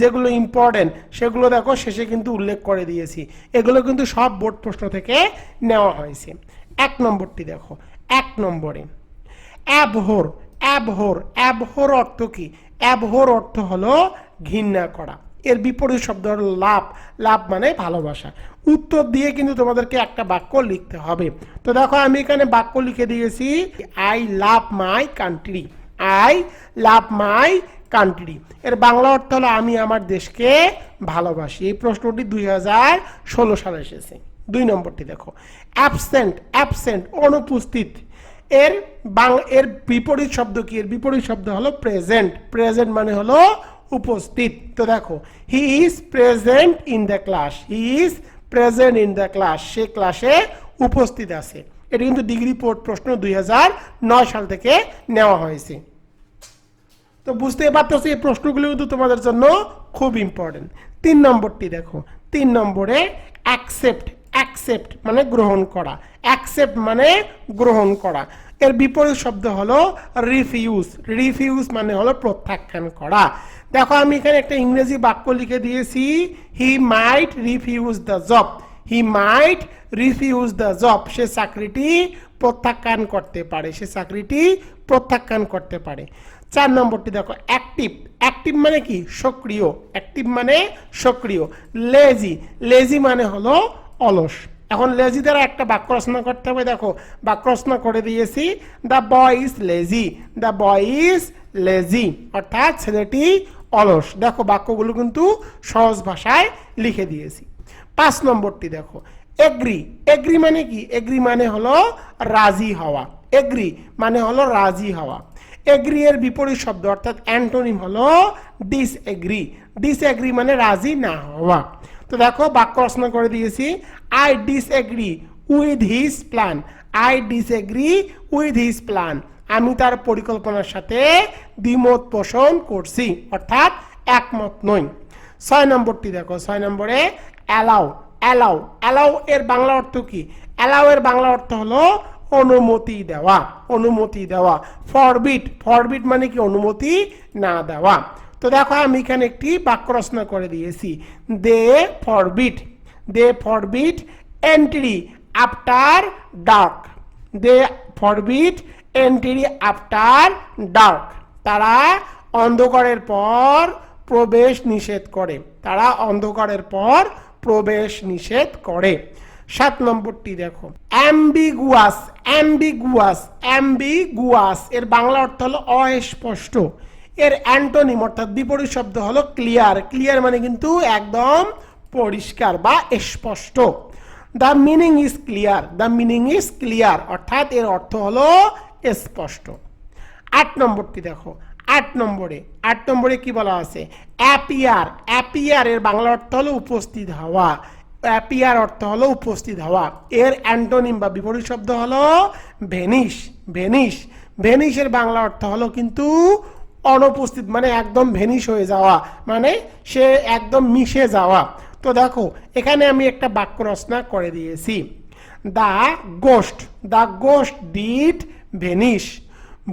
যেগুলো ইম্পর্টেন্ট সেগুলো দেখো শেষে কিন্তু উল্লেখ করে দিয়েছি, এগুলো কিন্তু সব বোর্ড প্রশ্ন থেকে নেওয়া হয়েছে। 1 নম্বরটি দেখো, 1 নম্বরে অ্যাবহর অর্থ কি? অ্যাবহর অর্থ হলো ঘৃণা করা। এর বিপরীত শব্দ হলো লাভ, লাভ মানে ভালোবাসা। উত্তর দিয়ে কিন্তু তোমাদেরকে একটা বাক্য লিখতে হবে। তো দেখো আমি এখানে বাক্য লিখে দিয়েছি, I love my country, I love my country. এর বাংলা অর্থ হলো আমি আমার দেশকে ভালোবাসি। এই প্রশ্নটি 2016 সালে এসেছে। 2 নম্বরটি দেখো, অ্যাবসেন্ট, অ্যাবসেন্ট অনুপস্থিত। এর বিপরীত শব্দ কি? এর বিপরীত শব্দ হলো প্রেজেন্ট, প্রেজেন্ট মানে হলো উপস্থিত। তো দেখো, he is present in the class, he is present in the class, সে ক্লাসে উপস্থিত আছে। এটা কিন্তু ডিগ্রি প্রশ্ন 2009 সাল থেকে নেওয়া হয়েছে। তো বুঝতে পারতেছি এই প্রশ্নগুলো কিন্তু তোমাদের জন্য খুব ইম্পর্টেন্ট। 3 নম্বরটি দেখো, 3 নম্বরে অ্যাকসেপ্ট, অ্যাকসেপ্ট মানে গ্রহণ করা, অ্যাকসেপ্ট মানে গ্রহণ করা। এর বিপরীত শব্দ হলো রিফিউজ, রিফিউজ মানে হলো প্রত্যাখ্যান করা। দেখো আমি এখানে একটা ইংরেজি বাক্য লিখে দিয়েছি, he might refuse the job, he might refuse the job, সে চাকরিটি প্রত্যাখ্যান করতে পারে, সে চাকরিটি প্রত্যাখ্যান করতে পারে। 4 নম্বরটি দেখো, অ্যাক্টিভ, অ্যাক্টিভ মানে কি? সক্রিয়, অ্যাক্টিভ মানে সক্রিয়। লেজি, লেজি মানে হলো অলস। এখন লেজি দ্বারা একটা বাক্য রচনা করতে হবে। দেখো বাক্য রচনা করে দিয়েছি, the boy is lazy, the boy is lazy, অর্থাৎ ছেলেটি অলস। দেখো বাক্যগুলো কিন্তু সহজ ভাষায় লিখে দিয়েছি। 5 নম্বরটি দেখো, এগ্রি, এগ্রি মানে কি? এগ্রি মানে হলো রাজি হওয়া, এগ্রি মানে হলো রাজি হওয়া। এগ্রি এর বিপরীত শব্দ অর্থাৎ অ্যান্টোনিম হলো ডিসএগ্রি, ডিসএগ্রি মানে রাজি না হওয়া। তো দেখো বাক্য রচনা করে দিয়েছি, I disagree with his plan, I disagree with his plan, আমি তার পরিকল্পনার সাথে দ্বিমত পোষণ করছি, অর্থাৎ একমত নই। 6 নম্বরটি দেখো, 6 নম্বরে অ্যালাউ, অ্যালাউ, অ্যালাউ এর বাংলা অর্থ কি? অ্যালাউ এর বাংলা অর্থ হলো অনুমতি দেওয়া, অনুমতি দেওয়া। ফরবিট, ফরবিট মানে কি? অনুমতি না দেওয়া। তো দেখো আমি এখানে একটি বাক্য রচনা করে দিয়েছি, দে ফরবিট, দে ফরবিট এন্ট্রি আফটার ডার্ক, দে ফরবিট এন্ট্রি আফটার ডার্ক, তারা অন্ধকারের পর প্রবেশ নিষেধ করে, তারা অন্ধকারের পর প্রবেশ নিষেধ করে। 7 নম্বরটি দেখো, অ্যাম্বিগুয়াস, অ্যাম্বিগুয়াস, অ্যাম্বিগুয়াস এর বাংলা অর্থ হলো অস্পষ্ট। এর অ্যান্টোনিম অর্থাৎ বিপরীত শব্দ হলো ক্লিয়ার, ক্লিয়ার মানে কিন্তু একদম পরিষ্কার বা স্পষ্ট। The meaning is clear, the meaning is clear অর্থাৎ এর অর্থ হলো স্পষ্ট। 8 নম্বরটি দেখো, 8 নম্বরে কি বলা আছে? অ্যাপিয়ার, অ্যাপিয়ার এর বাংলা অর্থ হলো উপস্থিত হওয়া, অ্যাপিয়ার অর্থ হলো উপস্থিত হওয়া। এর অ্যান্টোনিম বা বিপরীত শব্দ হলো ভেনিশ, ভেনিশ, ভেনিশের বাংলা অর্থ হলো কিন্তু অনুপস্থিত, মানে একদম ভেনিশ হয়ে যাওয়া, মানে সে একদম মিশে যাওয়া। তো দেখো এখানে আমি একটা বাক্য রচনা করে দিয়েছি, the ghost, the ghost did vanish,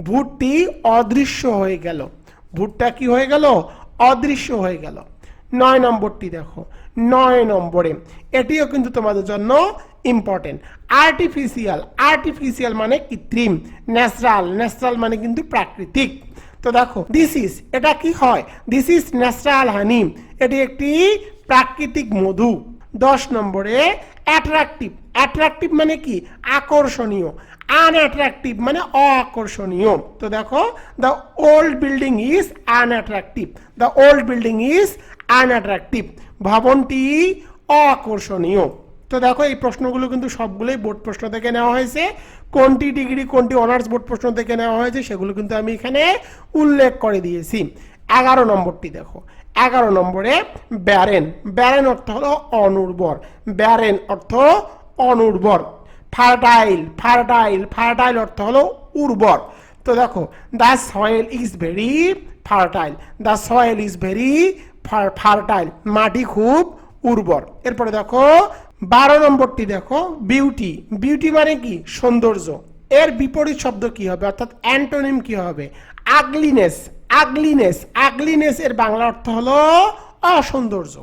ভূতটি অদৃশ্য হয়ে গেল, ভূতটা কি হয়ে গেল? অদৃশ্য হয়ে গেল। 9 নম্বরটি দেখো, 9 নম্বরে এটিও কিন্তু তোমাদের জন্য ইম্পর্টেন্ট, আর্টিফিশিয়াল, আর্টিফিশিয়াল মানে কৃত্রিম, ন্যাচারাল, ন্যাচারাল মানে কিন্তু প্রাকৃতিক। তো দেখো দিস ইজ, এটা কি হয়? দিস ইজ ন্যাচারাল হানি, এটি একটি প্রাকৃতিক মধু। 10 নম্বরে অ্যাট্রাকটিভ, অ্যাট্রাকটিভ মানে কি? আকর্ষণীয়, আনঅ্যাট্রাকটিভ মানে অআকর্ষণীয়। তো দেখো the old building is unattractive, the old building is unattractive, ভবনটি অআকর্ষণীয়। তো দেখো এই প্রশ্নগুলো কিন্তু সবগুলোই বোর্ড প্রশ্ন থেকে নেওয়া হয়েছে, কোনটি ডিগ্রি কোনটি অনার্স বোর্ড প্রশ্ন থেকে নেওয়া হয়েছে সেগুলো কিন্তু আমি এখানে উল্লেখ করে দিয়েছি। 11 নম্বরটি দেখো, 11 নম্বরে ব্যারেন, ব্যারেন অর্থ হলো অনুর্বর, ব্যারেন অর্থ অনুর্বর। ফার্টাইল, ফার্টাইল, ফার্টাইল অর্থ হলো উর্বর। তো দেখো the soil is very fertile, the soil is very fertile, মাটি খুব উর্বর। এরপরে দেখো 12 নম্বরটি দেখো, বিউটি, বিউটি মানে কি? সৌন্দর্য। এর বিপরীত শব্দ কি হবে অর্থাৎ অ্যান্টোনিম কি হবে? আগলিনেস, আগলিনেস, আগলিনেস এর বাংলা অর্থ হলো অসৌন্দর্য।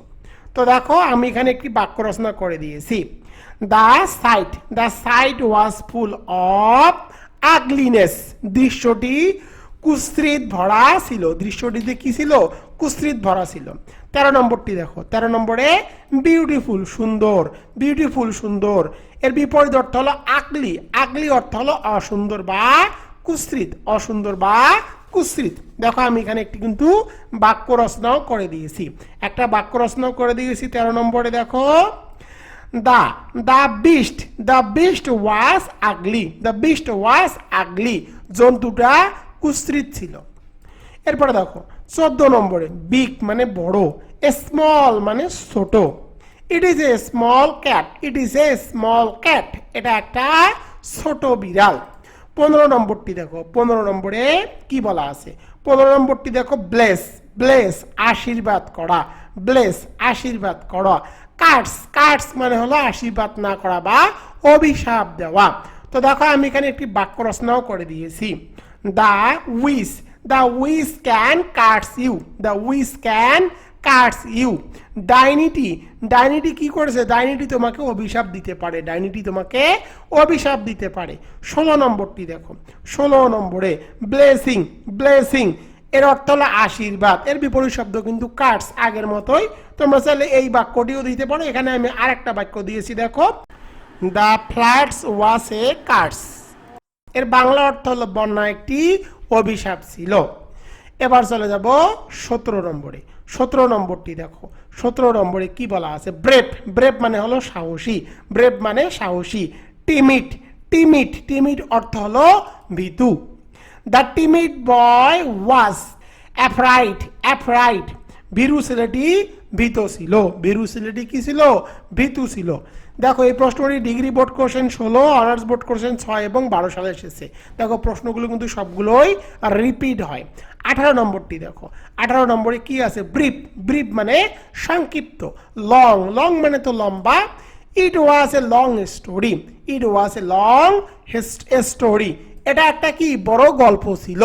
তো দেখো আমি এখানে একটি বাক্য রচনা করে দিয়েছি, the sight was full of ugliness, দৃশ্যটি কুস্ত্রিত ভরা ছিল, দৃশ্যটিতে কি ছিল, কুস্ত্রিত ভরা ছিল। 13 নম্বরটি দেখো, 13 নম্বরে বিউটিফুল সুন্দর, বিউটিফুল সুন্দর, এর বিপরীত অর্থ হলো আগলি, আগলি অর্থ হলো অসুন্দর বা কুস্ত্রিত, অসুন্দর বা কুস্ত্রিত। দেখো আমি এখানে একটি কিন্তু বাক্য রচনাও করে দিয়েছি, একটা বাক্য রচনাও করে দিয়েছি 13 নম্বরে। দেখো the beast was ugly, the beast was ugly, জন্তুটা কুস্ত্রিত ছিল। এরপরে দেখো 14 নম্বরে বিগ মানে বড়, স্মল মানে ছোট, ইট is a small cat, it is a small cat, এটা একটা ছোট বিড়াল। 15 নম্বরটি দেখো, 15 নম্বরে কি বলা আছে, 15 নম্বরটি দেখো ব্লেস, ব্লেস আশীর্বাদ করা, ব্লেস আশীর্বাদ করা। কার্স, কার্স মানে হলো আশীর্বাদ না করা বা অভিশাপ দেওয়া। তো দেখো আমি এখানে একটি বাক্য রচনাও করে দিয়েছি, the wish can curse you, the wish can curse you, ডাইনিটি, ডাইনিটি কি করেছে, ডাইনিটি তোমাকে অভিশাপ দিতে পারে, ডাইনিটি তোমাকে অভিশাপ দিতে পারে। 16 নম্বরটি দেখো, 16 নম্বরে ব্লেসিং, ব্লেসিং এর অর্থ হলো আশীর্বাদ, এর বিপরীত শব্দ কিন্তু কার্স, আগের মতোই তোমরা চাইলে এই বাক্যটিও দিতে পারো। এখানে আমি আরেকটা বাক্য দিয়েছি দেখো, the floods was a curse, এর বাংলা অর্থ হলো বন্যা একটি অভিশাপ ছিল। এবার চলে যাব 17 নম্বরে, 17 নম্বরটি দেখো, 17 নম্বরে কি বলা আছে, ব্রেভ, ব্রেভ মানে হলো সাহসী, ব্রেভ মানে সাহসী। টিমিড, টিমিড, টিমিড অর্থ হলো ভীতু। The timid boy was afraid, afraid, ভীরু ছেলেটি ভীত ছিল, ভীরু ছেলেটি কি ছিল, ভীতু ছিল। দেখো এই প্রশ্নটি degree board question 16, honours board question 6 এবং 12 সালে এসেছে। দেখো প্রশ্নগুলো কিন্তু সবগুলোই রিপিট হয়। 18 নম্বরটি দেখো, 18 নম্বরে কি আছে, ব্রিফ, ব্রিফ মানে সংক্ষিপ্ত, লং, লং মানে তো লম্বা, it was a long story, it was a long story, এটা একটা কি বড় গল্প ছিল।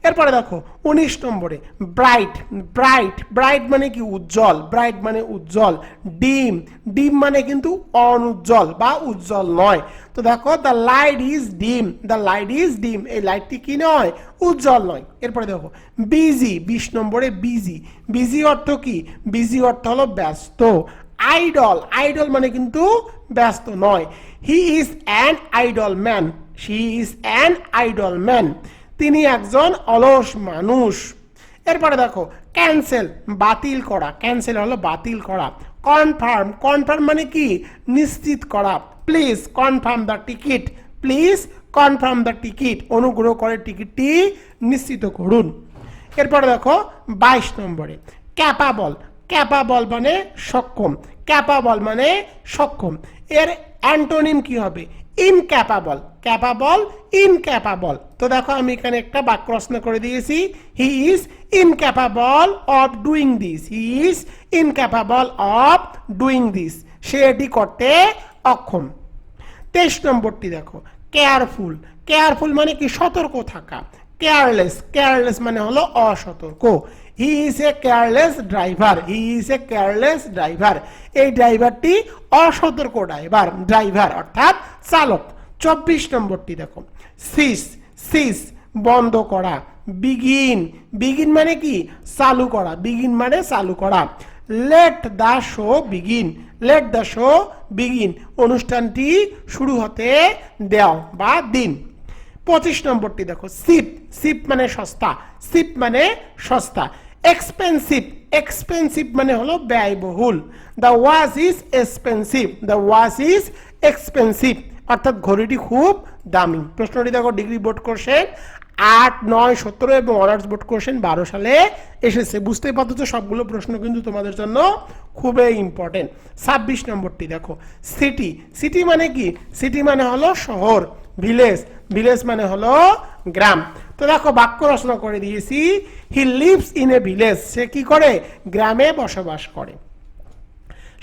এরপরে দেখো 19 নম্বরে ব্রাইট, ব্রাইট, ব্রাইট মানে কি উজ্জ্বল, ব্রাইট মানে উজ্জ্বল। ডিম, ডিম মানে কিন্তু অনুজ্জ্বল বা উজ্জ্বল নয়। তো দেখো দ্য লাইট ইজ ডিম, দ্য লাইট ইজ ডিম, এই লাইটটি কি নয়, উজ্জ্বল নয়। এরপরে দেখো বিজি, 20 নম্বরে বিজি, বিজি অর্থ কি, বিজি অর্থ হলো ব্যস্ত। আইডল, আইডল মানে কিন্তু ব্যস্ত নয়। হি is an idol man, she is an idol man, তিনি একজন অলস মানুষ। এরপরে দেখো ক্যান্সেল, বাতিল করা, ক্যান্সেল হলো বাতিল করা। কনফার্ম, কনফার্ম মানে কি নিশ্চিত করা। Please confirm the ticket, please confirm the ticket, অনুগ্রহ করে টিকিটটি নিশ্চিত করুন। এরপরে দেখো 22 নম্বরে ক্যাপাবল, ক্যাপাবল মানে সক্ষম, ক্যাপাবল মানে সক্ষম, এর অ্যান্টোনিম কি হবে, ইনক্যাপাবল, ক্যাপাবল, ইনক্যাপাবল। তো দেখো আমি এখানে একটা বাক্য রচনা করে দিয়েছি, he is incapable of doing this, he is incapable of doing this, সে এটি করতে অক্ষম। 23 নম্বরটি দেখো কেয়ারফুল, কেয়ারফুল মানে কি সতর্ক থাকা। কেয়ারলেস, কেয়ারলেস মানে হলো অসতর্ক। He is a careless driver, he is a careless driver, এই ড্রাইভারটি অসতর্ক ড্রাইভার, ড্রাইভার অর্থাৎ চালক। 24 নম্বরটি দেখো সিস, সিস বন্ধ করা। বিগিন, বিগিন মানে কি চালু করা, বিগিন মানে চালু করা। Let the show begin, let the show begin, অনুষ্ঠানটি শুরু হতে দাও বা দিন। 25 নম্বরটি দেখো সিপ, সিপ মানে সস্তা, সিপ মানে সস্তা। এক্সপেন্সিভ, এক্সপেন্সিভ মানে হলো ব্যয়বহুল। The watch is expensive, the watch is expensive অর্থাৎ ঘড়িটি খুব দামি। প্রশ্নটি দেখো ডিগ্রি বোর্ড কোশ্চেন 8, 9, 17 এবং অনার্স বোর্ড কোশ্চেন 12 সালে এসেছে। বুঝতেই পারছো সবগুলো প্রশ্ন কিন্তু তোমাদের জন্য খুবই ইম্পর্টেন্ট। 26 নম্বরটি দেখো সিটি, সিটি মানে কি, সিটি মানে হলো শহর। ভিলেজ, ভিলেজ মানে হলো গ্রাম। তো দেখো বাক্য রচনা করে দিয়েছি, he lives in a village, সে কি করে গ্রামে বসবাস করে।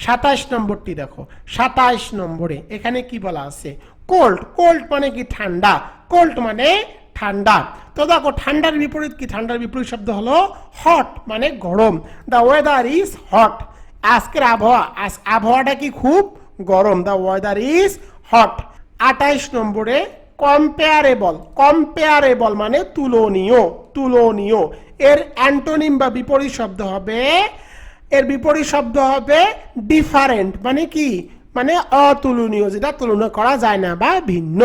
27 নম্বরটি দেখো, 27 নম্বরে এখানে কি বলা আছে, কোল্ড, কোল্ড মানে কি ঠান্ডা, কোল্ড মানে ঠান্ডা। তো দেখো ঠান্ডার বিপরীত কি, ঠান্ডার বিপরীত শব্দ হলো হট মানে গরম। দ্য ওয়েদার ইজ হট, আজকের আবহাওয়া, আবহাওয়াটা কি খুব গরম, দ্য ওয়েদার ইজ হট। 28 নম্বরে কম্পেয়ারেবল, কম্পেয়ারেবল মানে তুলনীয়, তুলনীয়। এর অ্যান্টোনিম বা বিপরীত শব্দ হবে, এর বিপরীত শব্দ হবে ডিফারেন্ট, মানে কি, মানে অতুলনীয়, যেটা তুলনা করা যায় না বা ভিন্ন।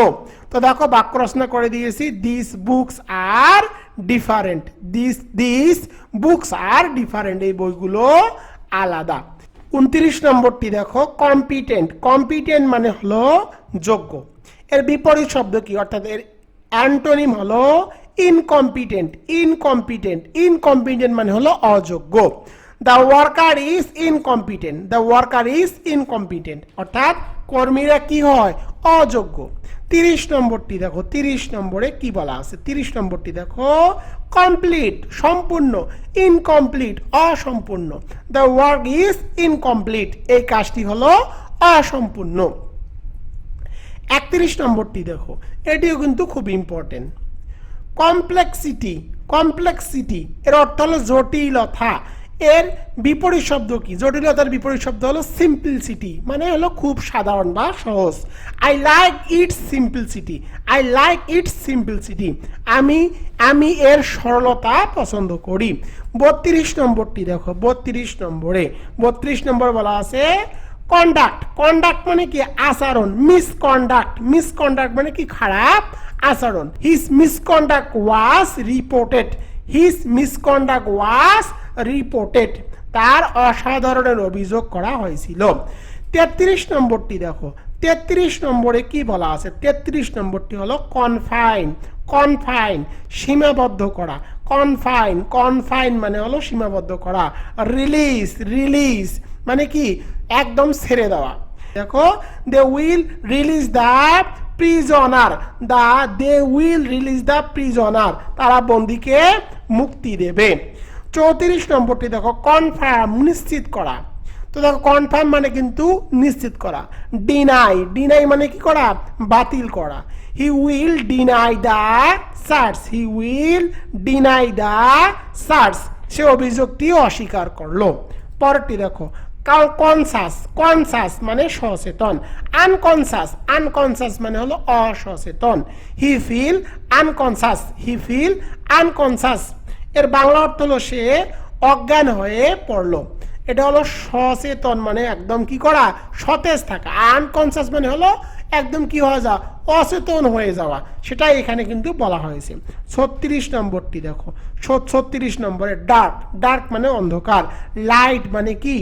তো দেখো বাক্য রচনা করে দিয়েছি, this books are different, this books are different, এই বইগুলো আলাদা। 29 নম্বরটি দেখো, কম্পিটেন্ট, কম্পিটেন্ট মানে হলো যোগ্য। এর বিপরীত শব্দ কি, অর্থাৎ এর অ্যান্টোনিম হলো ইনকম্পিটেন্ট, ইনকম্পিটেন্ট, ইনকম্পিটেন্ট মানে হলো অযোগ্য। The worker is incompetent, the worker is incompetent, অর্থাৎ কর্মীরা কি হয়, অযোগ্য। 30 নম্বরটি দেখো, 30 নম্বরে কি বলা আছে, 30 নম্বরটি দেখো, কমপ্লিট সম্পূর্ণ, ইনকমপ্লিট অসম্পূর্ণ, দ্য ওয়ার্ক ইজ ইনকমপ্লিট, এই কাজটি হলো অসম্পূর্ণ। 31 নম্বরটি দেখো, এটিও কিন্তু খুব ইম্পর্টেন্ট, কমপ্লেক্সিটি, কমপ্লেক্সিটি এর অর্থ হলো জটিলতা। এর বিপরীত শব্দ কি, জটিলতার বিপরীত শব্দ হলো সিম্পলসিটি, মানে হলো খুব সাধারণ বা সহজ। I like its simplicity, I like its simplicity, আমি এর সরলতা পছন্দ করি। 32 নম্বরটি দেখো, 32 নম্বরে, 32 নম্বর বলা আছে কন্ডাক্ট, কন্ডাক্ট মানে কি আচরণ, মিসকন্ডাক্ট, মিসকন্ডাক্ট মানে কি খারাপ আচরণ। হিজ মিসকন্ডাক্ট ওয়াজ রিপোর্টেড, হিজ মিসকন্ডাক্ট ওয়াজ রিপোর্টেড, তার অসাধারণের অভিযোগ করা হয়েছিল। 33 নম্বরটি দেখো, 33 নম্বরে কি বলা আছে, 33 নম্বরটি হলো কনফাইন, কনফাইন সীমাবদ্ধ করা, কনফাইন, কনফাইন মানে হলো সীমাবদ্ধ করা। রিলিজ, রিলিজ মানে কি একদম ছেড়ে দেওয়া। দেখো, they will release the prisoner, they will release the prisoner, তারা বন্দীকে মুক্তি দেবে। 34 নম্বরটি দেখো, কনফার্ম নিশ্চিত করা। তো দেখো কনফার্ম মানে কিন্তু নিশ্চিত করা। ডিনাই, ডিনাই মানে কি করা, বাতিল করা। He will deny the charge, he will deny the charge, সে অভিযোগটি অস্বীকার করলো। পরেরটি দেখো, কনসাস, কনসাস মানে সচেতন। আনকনসাস, আনকনসাস মানে হলো অসচেতন। হি ফিল আনকনসাস, হি ফিল আনকনসাস, এর বাংলা অর্থ হলো সে অজ্ঞান হয়ে পড়লো। এটা হলো সচেতন মানে একদম কি করা, সতেজ থাকা। আনকনসাস মানে হলো একদম কি হয়ে যাওয়া, অচেতন হয়ে যাওয়া, সেটাই এখানে কিন্তু বলা হয়েছে। 36 নম্বরটি দেখো, 36 নম্বরে ডার্ক, ডার্ক মানে অন্ধকার। লাইট মানে কি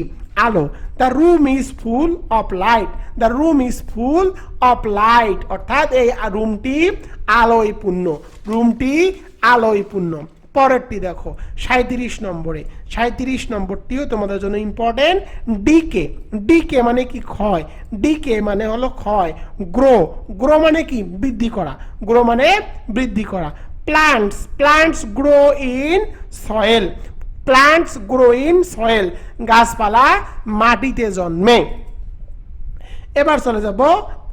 আলো। The room is full of light, the room is full of light, অর্থাৎ এই রুমটি আলোয় পূর্ণ, রুমটি আলোয় পূর্ণ। পরেরটি দেখো 37 নম্বরে, 37 নম্বরটিও তোমাদের জন্য ইম্পর্টেন্ট। ডিকে, ডিকে মানে কি ক্ষয়, ডিকে মানে হলো ক্ষয়। গ্রো, গ্রো মানে কি বৃদ্ধি করা, গ্রো মানে বৃদ্ধি করা। Plants, plants grow in soil, plants grow in soil, গাছপালা মাটিতে জন্মে। এবার চলে যাব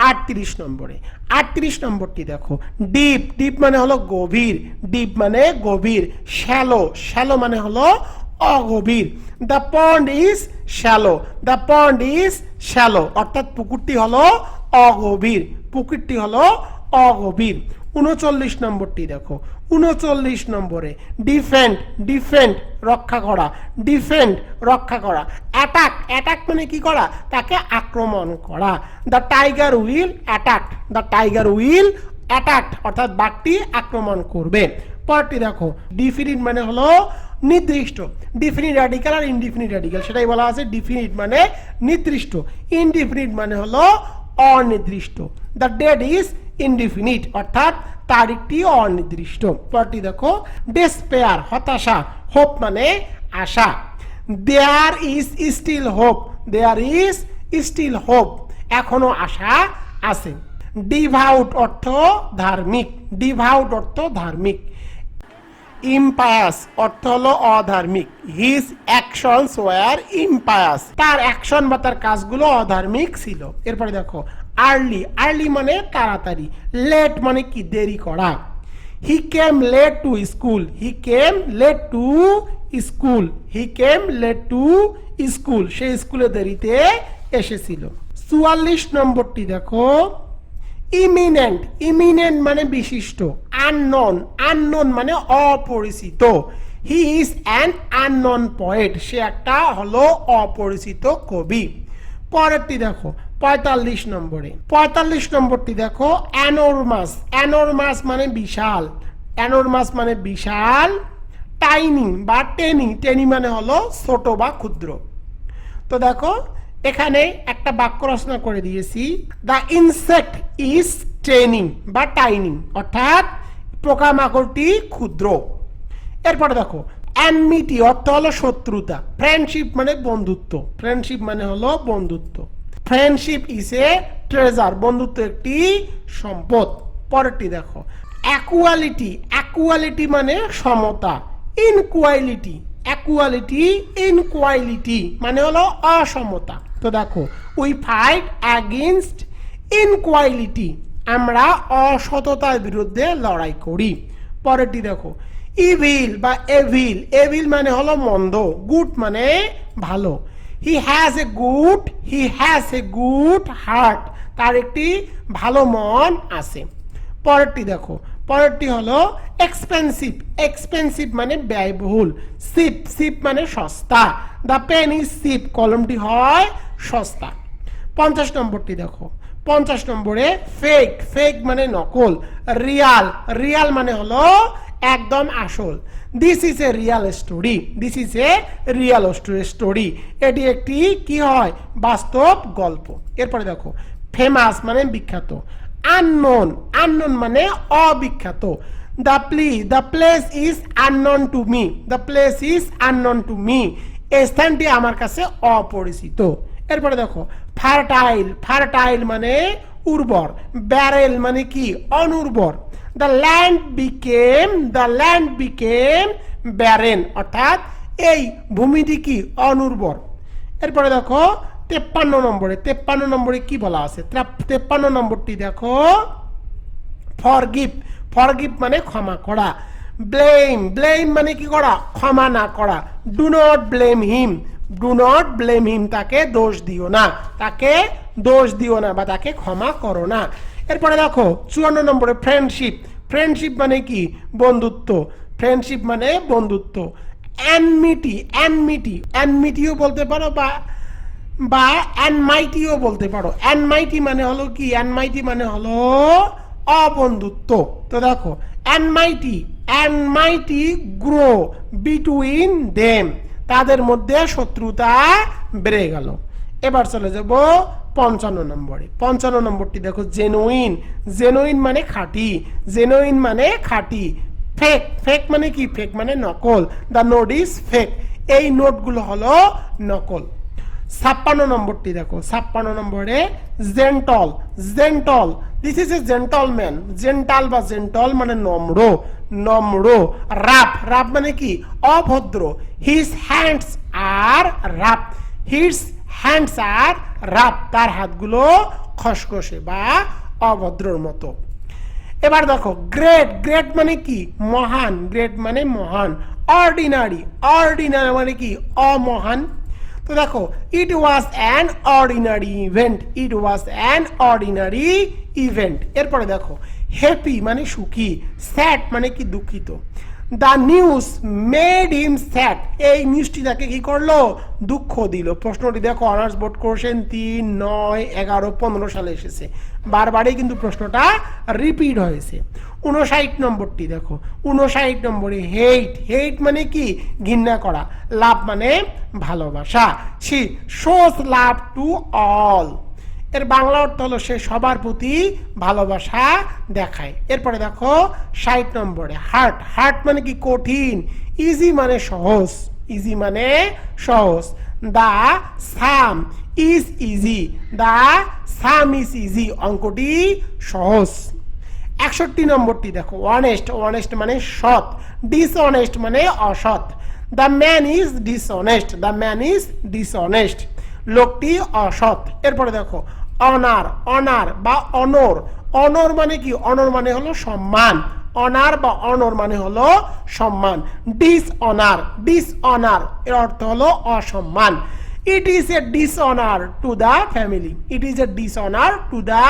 38 নম্বরে, 38 নম্বরটি দেখো, ডিপ, ডিপ মানে হলো গভীর, ডিপ মানে গভীর। শ্যালো, শ্যালো মানে হলো অগভীর। The pond is shallow, the pond is shallow, অর্থাৎ পুকুরটি হলো অগভীর, পুকুরটি হলো অগভীর। 39 নম্বরটি দেখো, 39 নম্বরে ডিফেন্ড, ডিফেন্ড রক্ষা করা, ডিফেন্ড রক্ষা করা। অ্যাটাক, অ্যাটাক মানে কি করা, তাকে আক্রমণ করা। The tiger will attack, the tiger will attack, অর্থাৎ বাঘটি আক্রমণ করবে। পরটি দেখো, ডিফিনিট মানে হলো নির্দিষ্ট। ডিফিনিট আর্টিকেল আর ইনডিফিনিট আর্টিকেল, সেটাই বলা আছে। ডিফিনিট মানে নির্দিষ্ট, ইনডিফিনিট মানে হলো অনির্দিষ্ট। দ্য ডেট ইজ ইনডিফিনিট, অর্থাৎ তারিখটি অনির্দিষ্ট। পরটি দেখো, ডেসপেয়ার হতাশা, হোপ মানে আশা। There is still hope, there is still hope, এখনো আশা আছে। ডিভাউট অর্থ ধার্মিক, ডিভাউট অর্থ ধার্মিক। ইম্পায়াস অর্থ হলো অধার্মিক। হিজ অ্যাকশনস ওয়ার ইম্পায়াস, তার অ্যাকশন বা তার কাজগুলো অধার্মিক ছিল। এরপরে দেখো আর্লি, আর্লি মানে তাড়াতাড়ি। লেট মানে কি দেরি করা। He came late to school, he came late to school, he came late to school, সে স্কুলে দেরিতে এসেছিল। 44 নম্বরটি দেখো, ইমিনেন্ট, ইমিনেন্ট মানে বিশিষ্ট। আননোন, আননোন মানে অপরিচিত। He is an unknown poet, সে একটা হলো অপরিচিত কবি। পরেরটি দেখো 45 নম্বরে, 45 নম্বরটি দেখো অ্যানোরমাস, অ্যানোরমাস মানে বিশাল, অ্যানোরমাস মানে বিশাল। টাইনি বা টেনি, টেনি মানে হলো ছোট বা ক্ষুদ্র। তো দেখো এখানে একটা বাক্য রচনা করে দিয়েছি, দ্য ইনসেক্ট ইজ টেনি বা টাইনি, অর্থাৎ পোকামাকড়টি ক্ষুদ্র। এরপরে দেখো অ্যানমিটি অর্থ হলো শত্রুতা, ফ্রেন্ডশিপ মানে বন্ধুত্ব, ফ্রেন্ডশিপ মানে হলো বন্ধুত্ব। ফ্রেন্ডশিপ ইজ এ ট্রেজার, বন্ধুত্ব একটি সম্পদ। পরেরটি দেখো অ্যাকুয়ালিটি, অ্যাকুয়ালিটি মানে সমতা। ইনকুয়ালিটি, অ্যাকুয়ালিটি ইনকুয়ালিটি মানে হলো অসমতা। তো দেখো উই ফাইট অ্যাগেইনস্ট ইনকুয়ালিটি, আমরা অসততার বিরুদ্ধে লড়াই করি। পরেরটি দেখো ইভিল বা এভিল, এভিল মানে হলো মন্দ, গুড মানে ভালো। He has a good, he has a good heart, তার একটি ভালো মন আছে। পরেরটি দেখো, পরেরটি হলো এক্সপেন্সিভ, এক্সপেন্সিভ মানে ব্যয়বহুল। সিপ, সিপ মানে সস্তা। দ্য পেন ইজ সিপ, কলমটি হয় সস্তা। 50 নম্বরটি দেখো, 50 নম্বরে ফেক, ফেক মানে নকল। রিয়াল, রিয়াল মানে হলো একদম আসল। This is a Real story, this is a Real story, এটি একটি কি হয় বাস্তব গল্প। এরপরে দেখো ফেমাস মানে বিখ্যাত। আননোন, আননোন মানে অবিখ্যাত। The place is unknown to me, the place is unknown to me, এই স্থানটি আমার কাছে অপরিচিত। এরপরে দেখো ফার্টাইল, ফার্টাইল মানে উর্বর। ব্যারেল মানে কি অনুর্বর। দ্য ল্যান্ড বিকেম ব্যারেন, অর্থাৎ এই ভূমিটি কি অনুর্বর। এরপরে দেখো 53 নম্বরে, 53 নম্বরে কি বলা আছে, 53 নম্বরটি দেখো ফরগিভ, ফরগিভ মানে ক্ষমা করা। ব্লেম, ব্লেম মানে কি করা ক্ষমা না করা। Do not blame him, do not blame him, তাকে দোষ দিও না, তাকে দোষ দিও না বা তাকে ক্ষমা করো না। এরপরে দেখো 54 নম্বরে ফ্রেন্ডশিপ, ফ্রেন্ডশিপ মানে কি বন্ধুত্ব, ফ্রেন্ডশিপ মানে বন্ধুত্ব। অ্যানমিটি, অ্যানমিটি, অ্যানমিটিও বলতে পারো বা অ্যানমাইটিও বলতে পারো। অ্যানমাইটি মানে হলো কি, অ্যানমাইটি মানে হলো অবন্ধুত্ব। তো দেখো অ্যানমাইটি, অ্যানমাইটি গ্রো বিটুইন দেম, তাদের মধ্যে শত্রুতা বেড়ে গেল। এবার চলে যাব 55 নম্বরে, 55 নম্বরটি দেখো জেনুইন, জেনুইন মানে খাঁটি, জেনুইন মানে খাঁটি। ফেক, ফেক মানে কি ফেক মানে নকল। দ্য নোট ইজ ফেক, এই নোটগুলো হলো নকল। 56 নম্বরটি দেখো, 56 নম্বরে gentle, gentle, this is a gentleman. Gentle বা জেন্টল মানে নম্র, নম্র। রাফ, রাফ মানে কি অভদ্র। হিজ হ্যান্ডস আর রাফ, হিজ হ্যান্ডস আর রাফ, তার হাতগুলো খসখসে বা অভদ্রর মতো। এবার দেখো গ্রেট, গ্রেট মানে কি মহান, গ্রেট মানে মহান। অর্ডিনারি, অর্ডিনারি মানে কি অমহান। তো দেখো it was an ordinary event, it was an ordinary event. এরপরে দেখো হ্যাপি মানে সুখী, স্যাড মানে কি দুঃখিত। The news made him sad, এই নিউজটি তাকে কি করলো দুঃখ দিল। প্রশ্নটি দেখো অনার্স বোর্ড কোশ্চেন 3, 9, 11, 15 সালে এসেছে, বারবারই কিন্তু প্রশ্নটা রিপিট হয়েছে। 59 নম্বরটি দেখো, 59 নম্বরে হেইট, হেইট মানে কি ঘৃণা করা। লাভ মানে ভালোবাসা। She shows love to all, এর বাংলা অর্থ হলো সে সবার প্রতি ভালোবাসা দেখায়। এরপরে দেখো 60 নম্বরে হার্ট, হার্ট মানে কি কঠিন। ইজি মানে সহজ, ইজি মানে সহজ। The sum is easy, the sum is easy, অঙ্কটি সহজ। 61 নম্বরটি দেখো অনেস্ট, অনেস্ট মানে সৎ। ডিসঅনেস্ট মানে অসৎ। The man is dishonest, the man is dishonest, লোকটি অসৎ। এরপরে দেখো অনার, অনার বা অনর, অনর মানে কি অনর মানে হলো সম্মান। অনার বা অনর মানে হলো সম্মান। ডিসঅনার, ডিসঅনার এর অর্থ হলো অসম্মান। ইট is A dishonour to the family, it is A dishonour to the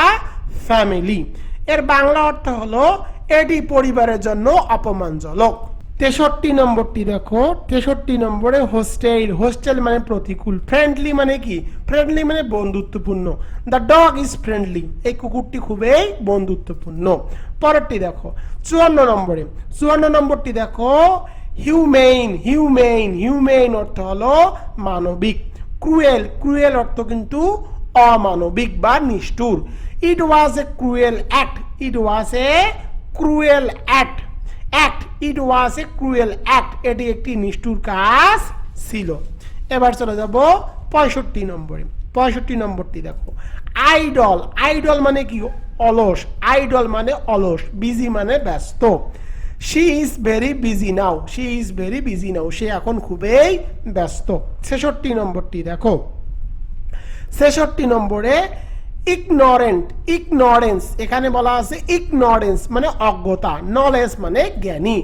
family. এর বাংলা অর্থ হলো এটি পরিবারের জন্য অপমানজনক। 63 নম্বরটি দেখো, 63 নম্বরে হোস্টেল। হোস্টেল মানে প্রতিকূল। ফ্রেন্ডলি মানে কি? ফ্রেন্ডলি মানে বন্ধুত্বপূর্ণ। দ্য ডগ ইজ ফ্রেন্ডলি, এই কুকুরটি খুবই বন্ধুত্বপূর্ণ। পরেরটি দেখো 54 নম্বরে, 54 নম্বরটি দেখো হিউমেইন। হিউমেইন, হিউমেইন অর্থ হলো মানবিক। ক্রুয়েল, ক্রুয়েল অর্থ কিন্তু অমানবিক বা নিষ্ঠুর। ইট was A cruel act, it was A cruel act, act, it was A cruel act, এটি একটি নিষ্ঠুর কাজ ছিল। এবার চলে যাব 65 নম্বরে। 65 নম্বরটি দেখো আইডল। আইডল মানে কি? অলস। আইডল মানে অলস। বিজি মানে ব্যস্ত। She is very busy now, she is very busy now, সে এখন খুবই ব্যস্ত। 66 নম্বরটি দেখো, 66 নম্বরে ইগনোরেন্ট। ইগনোরেন্স, এখানে বলা আছে ইগনোরেন্স মানে অজ্ঞতা, নলেজ মানে জ্ঞানী।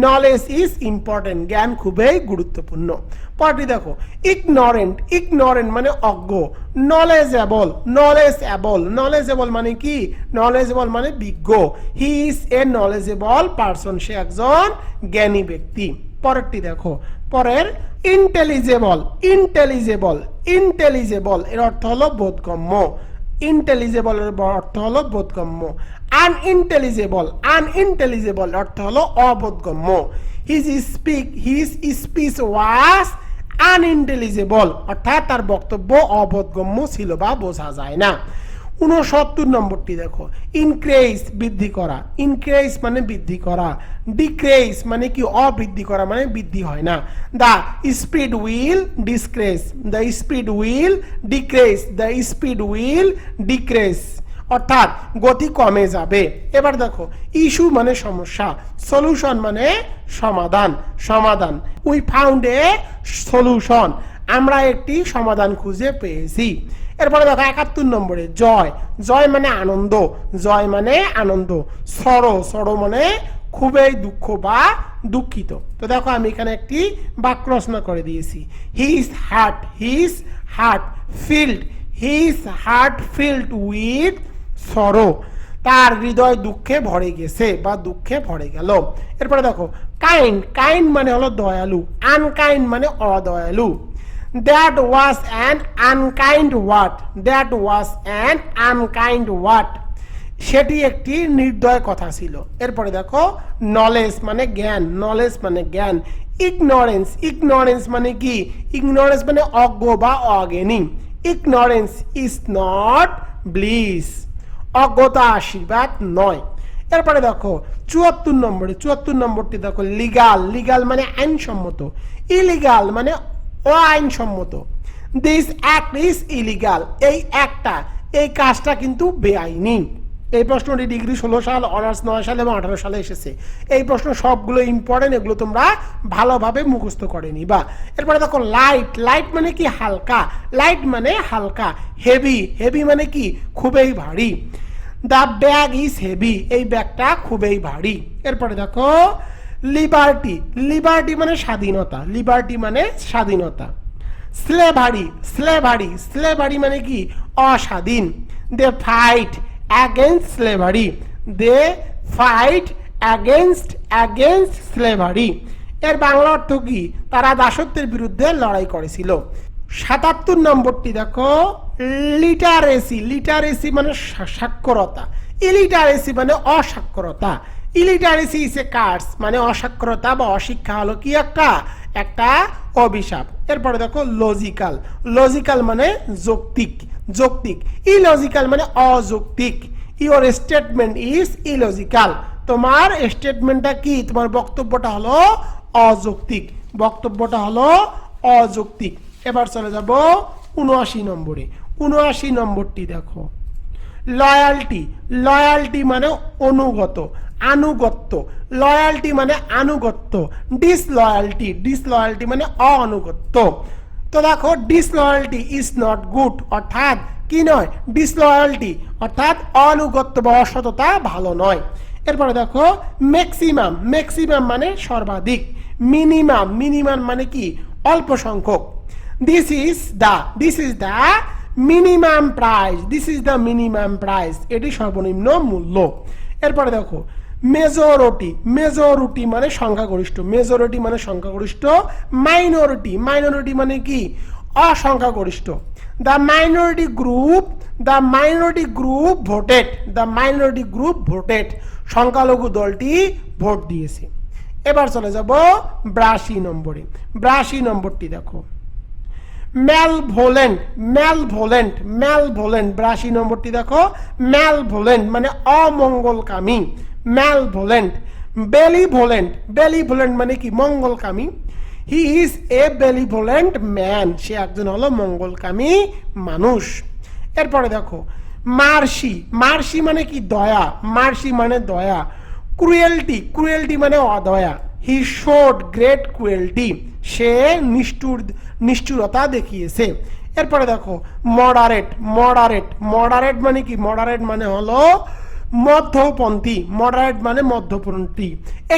নলেজ ইজ ইম্পর্টেন্ট, জ্ঞান খুবই গুরুত্বপূর্ণ। পরটি দেখো ইগনোরেন্ট। ইগনোরেন্ট মানে অজ্ঞ। নলেজেবল, নলেজেবল, নলেজেবল মানে কি? নলেজেবল মানে বিজ্ঞ। He is a knowledgeable person, সে একজন জ্ঞানী ব্যক্তি। পরেরটি দেখো, পরের ইন্টেলিজেবল। ইন্টেলিজেবল, ইন্টেলিজেবল এর অর্থ হলো বোধগম্য। ইন্টেলিজেবল এর অর্থ হলো বোধগম্য। আনইন্টেলিজেবল, আনইন্টেলিজেবল অর্থ হলো অবোধগম্য। হিজ স্পিচ ওয়াজ আনইন্টেলিজেবল, অর্থাৎ তার বক্তব্য অবোধগম্য ছিল বা বোঝা যায় না। 69 নম্বরটি দেখো ইনক্রেজ, বৃদ্ধি করা। ইনক্রেজ মানে বৃদ্ধি করা। ডিক্রেজ মানে কি? অবৃদ্ধি করা, মানে বৃদ্ধি হয় না। The speed will decrease, the speed will decrease, the speed will decrease, অর্থাৎ গতি কমে যাবে। এবার দেখো ইস্যু মানে সমস্যা, সলিউশন মানে সমাধান, সমাধান। উই ফাউন্ড এ সলিউশন, আমরা একটি সমাধান খুঁজে পেয়েছি। এরপরে দেখো 71 নম্বরে জয়। জয় মানে আনন্দ, জয় মানে আনন্দ। সরো, সরো মানে খুবই দুঃখ বা দুঃখিত। তো দেখো আমি এখানে একটি বাক্য রচনা করে দিয়েছি। His heart, his heart field, his heart filled with sorrow, তার হৃদয় দুঃখে ভরে গেছে বা দুঃখে ভরে গেল। এরপরে দেখো কাইন্ড। কাইন্ড মানে হলো দয়ালু। আনকাইন্ড মানে অদয়ালু। That was an unkind word, that was an unkind word, সেটি একটি নির্দয় কথা ছিল। এরপরে দেখো নলেজ মানে জ্ঞান, নলেজ মানে জ্ঞান। ইগনোরেন্স, ইগনোরেন্স মানে কি? ইগনোরেন্স মানে অজ্ঞ বা অজ্ঞানী। ইগনোরেন্স ইজ নট ব্লিস, অজ্ঞতা আশীর্বাদ নয়। এরপরে দেখো 74 নম্বরে, 74 নম্বরটি দেখো লিগাল। লিগাল মানে আইনসম্মত। ইলিগাল মানে অআইনসম্মত। দিস অ্যাক্ট ইজ ইলিগাল, এই অ্যাক্টটা, এই কাজটা কিন্তু বেআইনি। এই প্রশ্নটি ডিগ্রি 16 সাল, অনার্স 9 সাল এবং 18 সালে এসেছে। এই প্রশ্ন সবগুলো ইম্পর্টেন্ট, এগুলো তোমরা ভালোভাবে মুখস্থ করে নিবা। এরপরে দেখো লাইট। লাইট মানে কি? হালকা। লাইট মানে হালকা। হেভি, হেভি মানে কি? খুবই ভারী। দ্য ব্যাগ ইজ হেভি, এই ব্যাগটা খুবই ভারী। এরপরে দেখো লিবার্টি। লিবার্টি মানে স্বাধীনতা, লিবার্টি মানে স্বাধীনতা। স্লেভারি। স্লেভারি, স্লেভারি মানে কি? অস্বাধীন। দে ফাইট অ্যাগেনস্ট স্লেভারি, দে ফাইট অ্যাগেনস্ট স্লেভারি। এর বাংলা অর্থ কি? তারা দাসত্বের বিরুদ্ধে লড়াই করেছিল। 77 নম্বরটি দেখো লিটারেসি। লিটারেসি মানে সাক্ষরতা। ইলিটারেসি মানে অসাক্ষরতা। ইলিটারেসি ইজ এ কার্স, মানে অসাক্ষরতা বা অশিক্ষা হলো কি? একটা অভিশাপ। এরপরে দেখো লজিক্যাল। লজিক্যাল মানে যৌক্তিক, যৌক্তিক। ইলজিক্যাল মানে অযৌক্তিক। ইওর স্টেটমেন্ট ইজ ইলজিক্যাল, তোমার স্টেটমেন্টটা কি? তোমার বক্তব্যটা হলো অযৌক্তিক, বক্তব্যটা হলো অযৌক্তিক। এবার চলে যাব 79 নম্বরে। 79 নম্বরটি দেখো লয়ালটি। লয়ালটি মানে অনুগত, আনুগত্য। লয়ালটি মানে আনুগত্য। ডিসলয়ালটি, ডিসলয়ালটি মানে অআনুগত্য। তো দেখো ডিসলয়ালটি ইজ নট গুড, অর্থাৎ কি নয়? ডিসলয়ালটি অর্থাৎ অনুগত্য বা অসততা ভালো নয়। এরপরে দেখো ম্যাক্সিমাম। ম্যাক্সিমাম মানে সর্বাধিক। মিনিমাম, মিনিমাম মানে কি? অল্প সংখ্যক। This is the minimum price, this is the minimum price, এটি সর্বনিম্ন মূল্য। এরপরে দেখো মেজরিটি, মেজরিটি মানে সংখ্যাগরিষ্ঠ, মেজরিটি মানে সংখ্যাগরিষ্ঠ। মাইনরিটি, মাইনরিটি মানে কি অসংখ্যাগরিষ্ঠ। The minority group, the minority group voted, the minority group voted, সংখ্যালঘু দলটি ভোট দিয়েছে। এবার চলে যাব 82 নম্বরে। 82 নম্বরটি দেখো ম্যালভোলেন্ট, ম্যালভোলেন্ট, ম্যালভোলেন্ট। 82 নম্বরটি দেখো ম্যালভোলেন্ট মানে অমঙ্গলকামী, ম্যালভোলেন্ট। বেলিভোলেন্ট, বেলিভোলেন্ট মানে কি মঙ্গলকামী। হি ইজ এ বেলিভোলেন্ট ম্যান, সে একজন হলো মঙ্গলকামী মানুষ। এরপরে দেখো মার্সি, মার্সি মানে কি দয়া, মার্সি মানে দয়া। ক্রুয়েলটি, ক্রুয়েলটি মানে অদয়া। হি শোড গ্রেট ক্রুয়েলটি, সে নিষ্ঠুরতা দেখিয়েছে। এরপরে দেখো মডারেট, মডারেট, মডারেট মানে কি মডারেট মানে হলো মধ্যপন্থী, মডারেট মানে মধ্যপন্থী।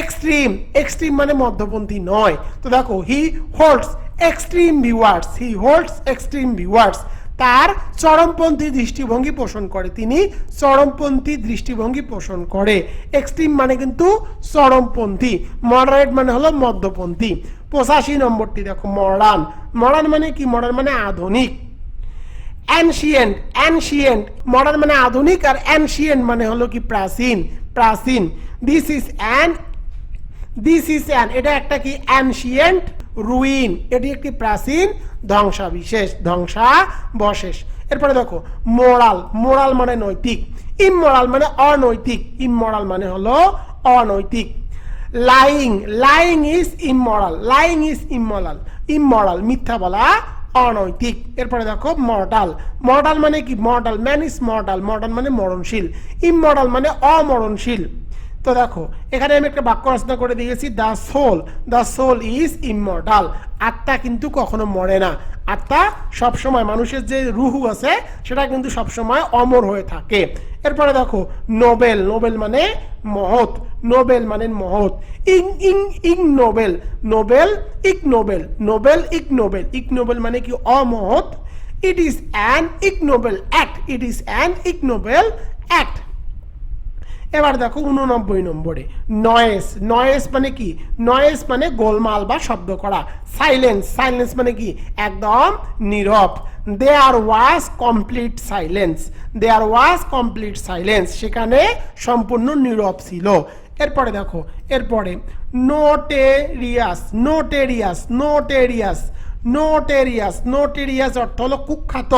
এক্সট্রিম, এক্সট্রিম মানে মধ্যপন্থী নয়। তো দেখো হি হোল্ডস এক্সট্রিম ভিউয়ার্স, হি হোল্ডস এক্সট্রিম ভিউয়ার্স, তার চরমপন্থী দৃষ্টিভঙ্গি পোষণ করে, তিনি চরমপন্থী দৃষ্টিভঙ্গি পোষণ করে। এক্সট্রিম মানে কিন্তু চরমপন্থী, মডারেট মানে হলো মধ্যপন্থী। 85 নম্বরটি দেখো মডার্ন, মডার্ন মানে কি মডার্ন মানে আধুনিক। অ্যানশিয়েন্ট, অ্যানশিয়েন্ট, মডার্ন মানে আধুনিক আর অ্যানশিয়েন্ট মানে হলো কি প্রাচীন, প্রাচীন। This is an, this is an, এটা একটা কি অ্যানশিয়েন্ট রুইন, এটি একটি প্রাচীন ধ্বংসাবিশেষ, ধ্বংসাবশেষ। এরপরে দেখো মোরাল, মোরাল মানে নৈতিক। ইমোরাল মানে অনৈতিক, ইমোরাল মানে হলো অনৈতিক। Lying, lying is immoral, lying is immoral, immoral মিথ্যা বলা অনৈতিক। এরপরে দেখো মর্টাল, মর্টাল মানে কি mortal man is mortal, mortal মানে মরণশীল, ইমর্টাল মানে অমরণশীল। তো দেখো এখানে আমি একটা বাক্য রচনা করে দিয়েছি the soul, the soul is immortal, আত্মা কিন্তু কখনো মরে না, আত্মা সবসময়, মানুষের যে রুহু আছে সেটা কিন্তু সবসময় অমর হয়ে থাকে। এরপরে দেখো নোবেল, নোবেল মানে মহৎ, নোবেল মানে মহৎ। Ing ing ing noble, noble ignoble, noble ignoble, ignoble মানে কি অমহৎ। It is an ignoble act, it is an ignoble act. এবার দেখো 89 নম্বরে নয়েস, নয়েস মানে কি নয়েস মানে গোলমাল বা শব্দ করা। সাইলেন্স, সাইলেন্স মানে কি একদম নীরব। There was complete silence, there was complete silence, সেখানে সম্পূর্ণ নীরব ছিল। এরপরে দেখো এরপরে নোটেরিয়াস, নোটেরিয়াস, নোটেরিয়াস, নোটেরিয়াস, নোটেরিয়াস অর্থ হলো কুখ্যাত।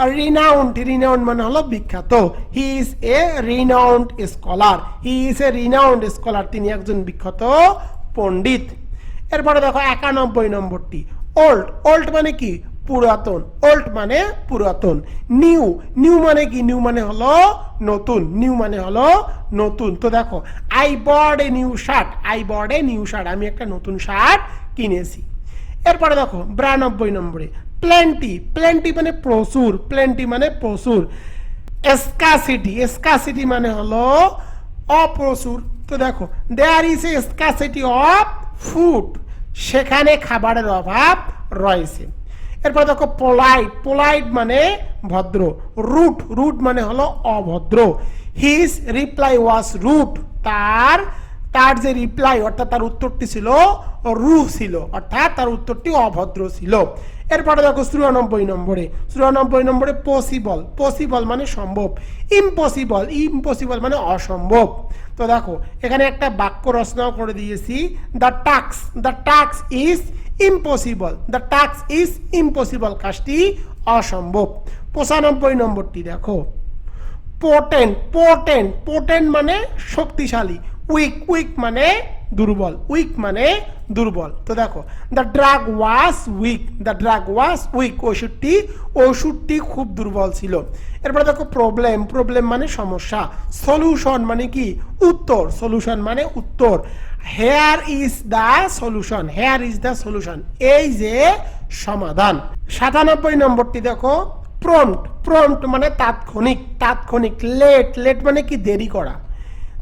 আর রিনাউন্ড, রিনাউন্ড মানে হলো বিখ্যাত। হি is A renowned scholar, he is A renowned scholar, তিনি একজন বিখ্যাত পণ্ডিত। এরপরে দেখো 91 নম্বরটি ওল্ড, ওল্ড মানে কি পুরাতন, ওল্ড মানে পুরাতন। নিউ, নিউ মানে কি নিউ মানে হলো নতুন, নিউ মানে হলো নতুন। তো দেখো I bought a new shirt, I bought a new shirt, আমি একটা নতুন শার্ট কিনেছি। এরপরে দেখো 92 নম্বরে প্লেন্টি, প্লেন্টি মানে প্রচুর, প্লেন্টি মানে প্রচুর। স্কারসিটি, স্কারসিটি মানে হলো অপ্রচুর। তো দেখো there is a scarcity of food, সেখানে খাবারের অভাব রয়েছে। এরপর দেখো পোলাইট, পোলাইট মানে ভদ্র। রুট, রুট মানে হলো অভদ্র। হিজ রিপ্লাই ওয়াজ রুট, তার যে রিপ্লাই অর্থাৎ তার উত্তরটি ছিল রুহ ছিল, অর্থাৎ তার উত্তরটি অভদ্র ছিল। এরপরে দেখো 94 নম্বরে, 94 নম্বরে পসিবল, পসিবল মানে সম্ভব। ইম্পসিবল, ইম্পসিবল মানে অসম্ভব। তো দেখো এখানে একটা বাক্য রচনাও করে দিয়েছি the task, the task is impossible, the task is impossible, কাজটি অসম্ভব। 95 নম্বরটি দেখো পোটেন্ট, পোটেন্ট, পোটেন্ট মানে শক্তিশালী। উইক, উইক মানে দুর্বল, উইক মানে দুর্বল। তো দেখো the drug was weak, the drug was weak, ওষুধটি, ওষুধটি খুব দুর্বল ছিল। এরপরে দেখো প্রবলেম, প্রবলেম মানে সমস্যা। সলিউশন মানে কি উত্তর, সলিউশন মানে উত্তর। Hair is the solution, hair is the solution, এই যে সমাধান। 97 নম্বরটি দেখো প্রম্পট, প্রম্পট মানে তাৎক্ষণিক, তাৎক্ষণিক। লেট, লেট মানে কি দেরি করা।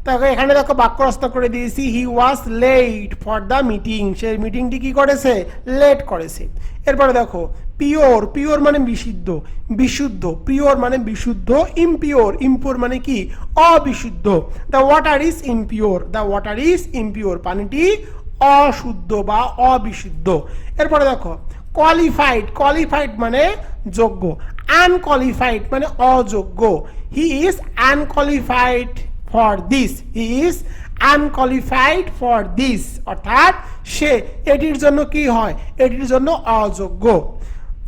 দেখো এখানে দেখো বাক্য রচনা করে দিয়েছি, he was late for the meeting, সেই মিটিংটি কি করেছে, লেট করেছে। এরপরে দেখো পিওর, পিওর মানে বিশুদ্ধ, বিশুদ্ধ, পিওর মানে বিশুদ্ধ, ইমপিওর, ইমপিওর মানে কি, অবিশুদ্ধ। The water is impure, the water is impure, পানিটি অশুদ্ধ বা অবিশুদ্ধ। এরপরে দেখো কোয়ালিফাইড, কোয়ালিফাইড মানে যোগ্য, আনকোয়ালিফাইড মানে অযোগ্য। He is unqualified for this, he is unqualified for this, অর্থাৎ সে এটির জন্য কি হয়, এটির জন্য অযোগ্য।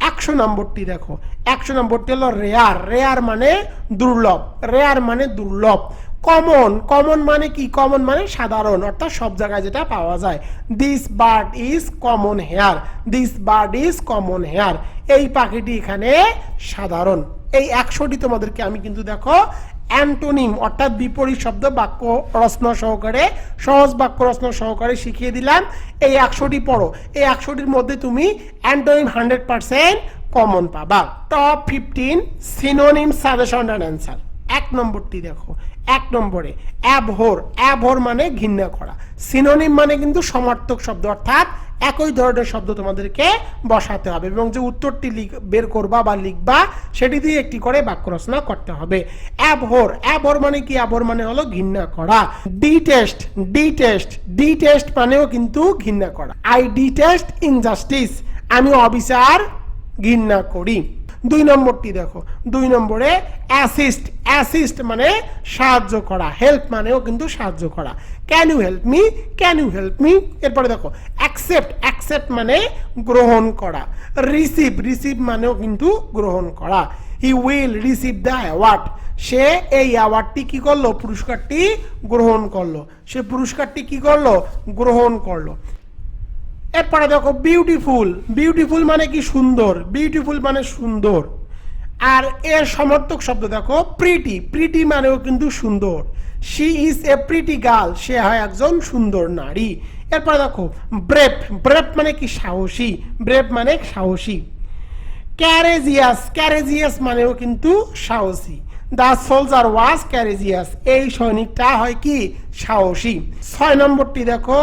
100 নম্বরটি দেখো, 100 নম্বরটি হলো রেয়ার, রেয়ার মানে দুর্লভ, রেয়ার মানে দুর্লভ। কমন, কমন মানে কি, কমন মানে সাধারণ, অর্থাৎ সব জায়গায় যেটা পাওয়া যায়। This bird is common here, this bird is common here, এই পাখিটি এখানে সাধারণ। এই 100টি তোমাদেরকে আমি কিন্তু দেখো অ্যান্টোনিম অর্থাৎ বিপরীত শব্দ বাক্য রচনা সহকারে, সহজ বাক্য রচনা সহকারে শিখিয়ে দিলাম। এই 100টি পড়ো, এই 100টির মধ্যে তুমি অ্যান্টোনিম 100% কমন পাবা। Top 15 synonym suggestion and answer. 1 নম্বরটি দেখো, 1 নম্বরে অ্যাবহর, অ্যাবহর মানে ঘৃণা করা, সিনোনিম মানে কিন্তু সমার্থক শব্দ, অর্থাৎ একই ধরনের শব্দ তোমাদেরকে বসাতে হবে এবং যে উত্তরটি বের করবা বা লিখবা সেটি দিয়ে একটি করে বাক্য রচনা করতে হবে। অ্যাবহর, অ্যাবহর মানে কি, অ্যাবহর মানে হলো ঘৃণা করা। ডিটেস্ট, ডিটেস্ট, ডিটেস্ট মানেও কিন্তু ঘৃণা করা। আই ডিটেস্ট ইনজাস্টিস, আমি অবিচার ঘৃণা করি। 2 নম্বরটি দেখো, 2 নম্বরে অ্যাসিস্ট, অ্যাসিস্ট মানে সাহায্য করা, হেল্প মানেও কিন্তু সাহায্য করা। Can you help me, can you help me. এরপরে দেখো অ্যাকসেপ্ট, অ্যাকসেপ্ট মানে গ্রহণ করা। রিসিভ, রিসিভ মানেও কিন্তু গ্রহণ করা। He will receive the award, সে এই অ্যাওয়ার্ডটি কি করলো, পুরস্কারটি গ্রহণ করলো, সে পুরস্কারটি কি করলো, গ্রহণ করলো। এরপরে দেখো বিউটিফুল, বিউটিফুল মানে কি সুন্দর, বিউটিফুল মানে সুন্দর। আর এর সমর্থক শব্দ দেখো প্রিটি, প্রিটি মানেও কিন্তু সুন্দর। She is a pretty girl, সে হয় একজন সুন্দর নারী। এরপরে দেখো ব্রেভ, ব্রেভ মানে কি সাহসী, ব্রেভ মানে সাহসী। ক্যারেজিয়াস, ক্যারেজিয়াস মানেও কিন্তু সাহসী। দ্য সোলজার ওয়াজ ক্যারেজিয়াস, এই সৈনিকটা হয় কি সাহসী। 6 নম্বরটি দেখো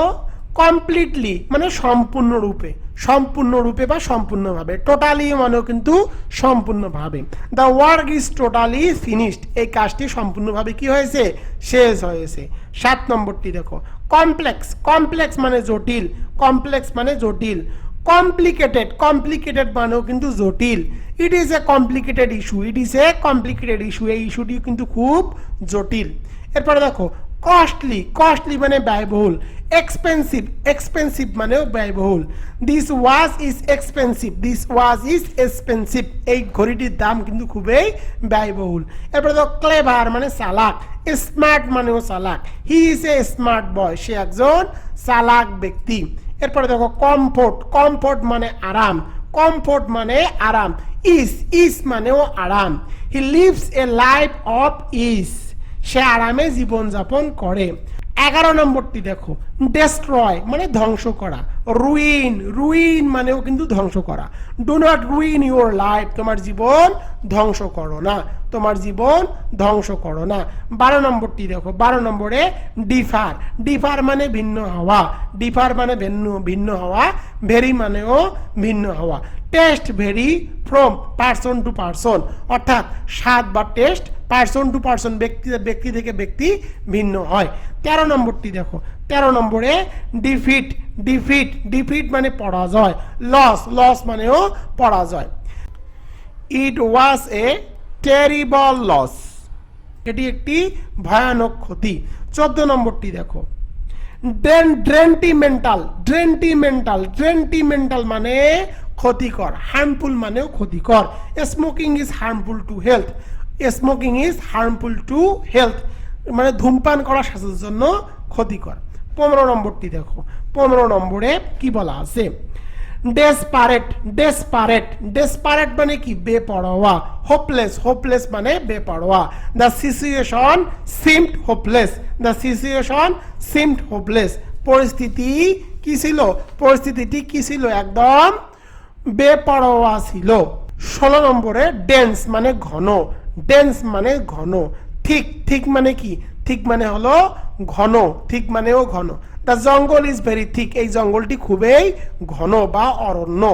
কমপ্লিটলি মানে সম্পূর্ণরূপে, সম্পূর্ণরূপে বা সম্পূর্ণভাবে। টোটালি মানেও কিন্তু সম্পূর্ণভাবে। The work is totally finished, এই কাজটি সম্পূর্ণভাবে কি হয়েছে, শেষ হয়েছে। 7 নম্বরটি দেখো কমপ্লেক্স, কমপ্লেক্স মানে জটিল, কমপ্লেক্স মানে জটিল। কমপ্লিকেটেড, কমপ্লিকেটেড মানেও কিন্তু জটিল। ইট is A complicated issue, it is A complicated issue, এই ইস্যুটি কিন্তু খুব জটিল। এরপরে দেখো কস্টলি, কস্টলি মানে ব্যয়বহুল। এক্সপেন্সিভ, এক্সপেন্সিভ মানেও ব্যয়বহুল। This watch is expensive, this watch is expensive, এই ঘড়িটির দাম কিন্তু খুবই ব্যয়বহুল। এরপরে দেখো ক্লেভার মানে চালাক, স্মার্ট মানেও চালাক। হি ইজ এ স্মার্ট বয়, সে একজন চালাক ব্যক্তি। এরপরে দেখো কমফোর্ট, কমফোর্ট মানে আরাম, কমফোর্ট মানে আরাম। ইজ, ইজ মানেও আরাম। He lives a life of ease, সে আরামে জীবনযাপন করে। 11 নম্বরটি দেখো ডেস্ট্রয় মানে ধ্বংস করা। রুইন, রুইন মানেও কিন্তু ধ্বংস করা। Do not ruin your life, তোমার জীবন ধ্বংস করো না, তোমার জীবন ধ্বংস করো না। 12 নম্বরটি দেখো, 12 নম্বরে ডিফার, ডিফার মানে ভিন্ন হওয়া, ডিফার মানে ভিন্ন, ভিন্ন হওয়া। ভেরি মানেও ভিন্ন হওয়া। Test very from person to person, অর্থাৎ স্বাদ বা টেস্ট পার্সন টু পার্সন, ব্যক্তি থেকে ব্যক্তি ভিন্ন হয়। 13 নম্বরটি দেখো, 13 নম্বরে ডিফিট, ডিফিট, ডিফিট মানে পরাজয়। লস, লস মানেও পরাজয়। ইট ওয়াজ এ টেরিবল লস, এটি একটি ভয়ানক ক্ষতি। 14 নম্বরটি দেখো ড্রেন্টিমেন্টাল, ড্রেন্টিমেন্টাল, ড্রেন্টিমেন্টাল মানে ক্ষতিকর। হার্মফুল মানেও ক্ষতিকর। Smoking is harmful to health, smoking is harmful to health মানে ধূমপান করা স্বাস্থ্যের জন্য ক্ষতিকর। 15 নম্বরটি দেখো, 15 নম্বরে কি বলা আছে ডেসপারেট, ডেসপারেট, ডেসপারেট মানে কি বেপরোয়া। হোপলেস, হোপলেস মানে বেপরোয়া। The situation seemed hopeless, the situation seemed hopeless, পরিস্থিতি কি ছিল, পরিস্থিতিটি কি ছিল, একদম বেপরোয়া ছিল। 16 নম্বরে ডেন্স মানে ঘন, ডেন্স মানে ঘন। ঠিক, ঠিক মানে কি, ঠিক মানে হলো ঘন, থিক মানেও ঘন। The jungle is very thick, এই জঙ্গলটি খুবই ঘন বা অরণ্য।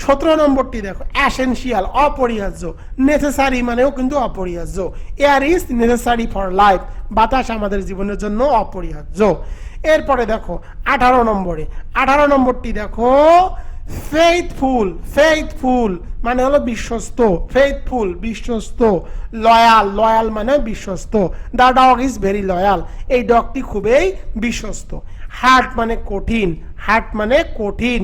17 নম্বরটি দেখো, অ্যাসেনশিয়াল অপরিহার্য, নেসেসারি মানেও কিন্তু অপরিহার্য। Air is necessary for life, বাতাস আমাদের জীবনের জন্য অপরিহার্য। এরপরে দেখো 18 নম্বরে, 18 নম্বরটি দেখো, ফেইথফুল, ফেইথফুল মানে হলো বিশ্বস্ত, ফেইথফুল বিশ্বস্ত, লয়াল, লয়াল মানে বিশ্বস্ত। The dog is very loyal, এই ডগটি খুবই বিশ্বস্ত। হার্ড মানে কঠিন, হার্ড মানে কঠিন।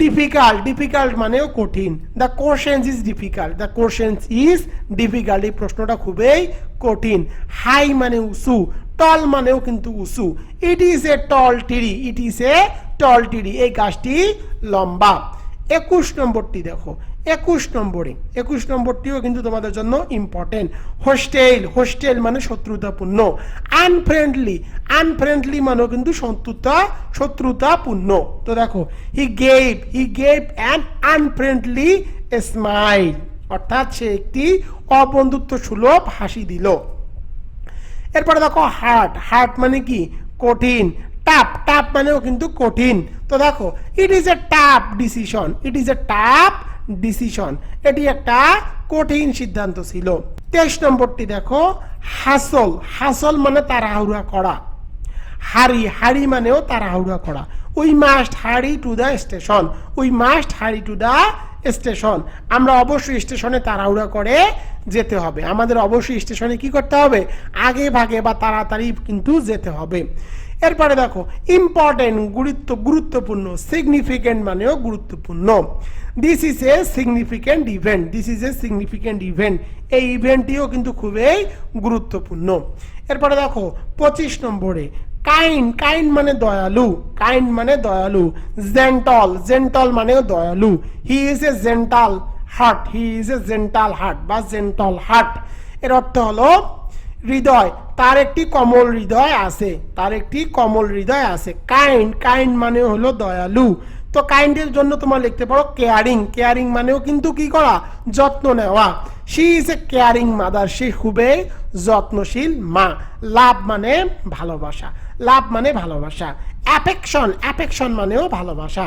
ডিফিকাল্ট, ডিফিকাল্ট মানেও কঠিন। The question is difficult, the question is difficult, এই প্রশ্নটা খুবই কঠিন। হাই মানে উঁচু, টল মানেও কিন্তু উঁচু। It is a tall tree, it is a tall tree, এই গাছটি লম্বা। 21 নম্বরটি দেখো, 21 নম্বরে, 21 নম্বরটিও কিন্তু তোমাদের জন্য ইম্পর্টেন্ট। হোস্টেল, হোস্টেল মানে শত্রুতাপূর্ণ। আনফ্রেন্ডলি, আনফ্রেন্ডলি মানেও কিন্তু শত্রুতাপূর্ণ। তো দেখো, he gave an unfriendly smile, অর্থাৎ সে একটি অবন্ধুত্ব সুলভ হাসি দিল। এরপরে দেখো হার্ড, হার্ড মানে কি কঠিন। টাফ, টাফ মানেও কিন্তু কঠিন। তো দেখো, ইট is a tough decision, it is a tough decision, এটি একটা কঠিন সিদ্ধান্ত ছিল। 23 নম্বরটি দেখো, হাসল, হাসল মানে তাড়াহুড়া করা। হারি, হারি মানেও তাড়াহুড়া করা। We must hurry to the station, we must hurry to the station, আমরা অবশ্যই স্টেশনে তাড়াহুড়া করে যেতে হবে, আমাদের অবশ্যই স্টেশনে কি করতে হবে, আগে ভাগে বা তাড়াতাড়ি কিন্তু যেতে হবে। এরপরে দেখো ইম্পর্টেন্ট, গুরুত্বপূর্ণ। সিগনিফিকেন্ট মানেও গুরুত্বপূর্ণ। This is a significant event, this is a significant event, এই ইভেন্টটিও কিন্তু খুবই গুরুত্বপূর্ণ। এরপরে দেখো 25 নম্বরে, কাইন্ড, কাইন্ড মানে দয়ালু, কাইন্ড মানে দয়ালু। জেন্টল, জেন্টল মানেও দয়ালু। হি is A gentle heart, he is A gentle heart বা জেন্টল হার্ট, এর অর্থ হলো হৃদয়, তার একটি কমল হৃদয় আছে, তার একটি কমল হৃদয় আছে। কাইন্ড, কাইন্ড মানে হলো দয়ালু। তো কাইন্ডের জন্য তোমার লিখতে পারো কেয়ারিং, কেয়ারিং মানেও কিন্তু কি করা, যত্ন নেওয়া। She is a caring mother, সে খুবই যত্নশীল মা। লাভ মানে ভালোবাসা, লাভ মানে ভালোবাসা। অ্যাফেকশন, অ্যাফেকশন মানেও ভালোবাসা।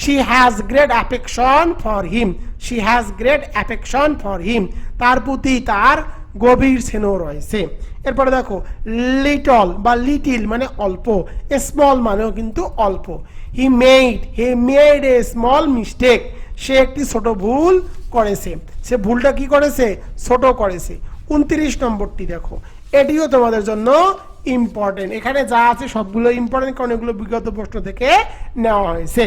She has great affection for him, she has great affection for him, তার প্রতি তার গভীর স্নেহ রয়েছে। এরপরে দেখো লিটল বা লিটিল মানে অল্প, স্মল মানেও কিন্তু অল্প। He made a small mistake, সে একটি ছোট ভুল করেছে, সে ভুলটা কি করেছে, ছোট করেছে। 29 নম্বরটি দেখো, এটিও তোমাদের জন্য ইম্পর্টেন্ট, এখানে যা আছে সবগুলো ইম্পর্টেন্ট, কারণ এগুলো বিগত প্রশ্ন থেকে নেওয়া হয়েছে।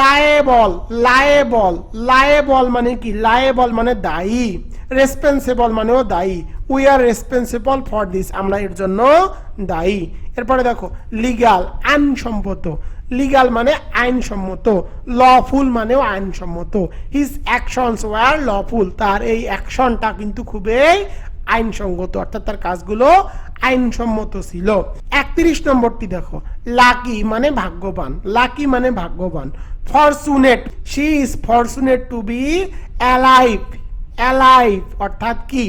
লায়েবল, লায়েবল, লায়েবল মানে কি, লায়েবল মানে দায়ী। রেসপন্সিবল মানেও দায়ী। We are responsible for this, আমরা এর জন্য দায়ী। এরপরে দেখো লিগাল, আইনসম্মত, লিগাল মানে আইনসম্মত। লফুল মানেও আইনসম্মত। হিজ অ্যাকশনস ওয়ার লফুল, তার এই অ্যাকশনটা কিন্তু খুবই আইনসঙ্গত, অর্থাৎ তার কাজগুলো আইনসম্মত ছিল। 31 নম্বরটি দেখো, লাকি মানে ভাগ্যবান, লাকি মানে ভাগ্যবান। Fortunate, she is fortunate to be alive, alive অর্থাৎ কি,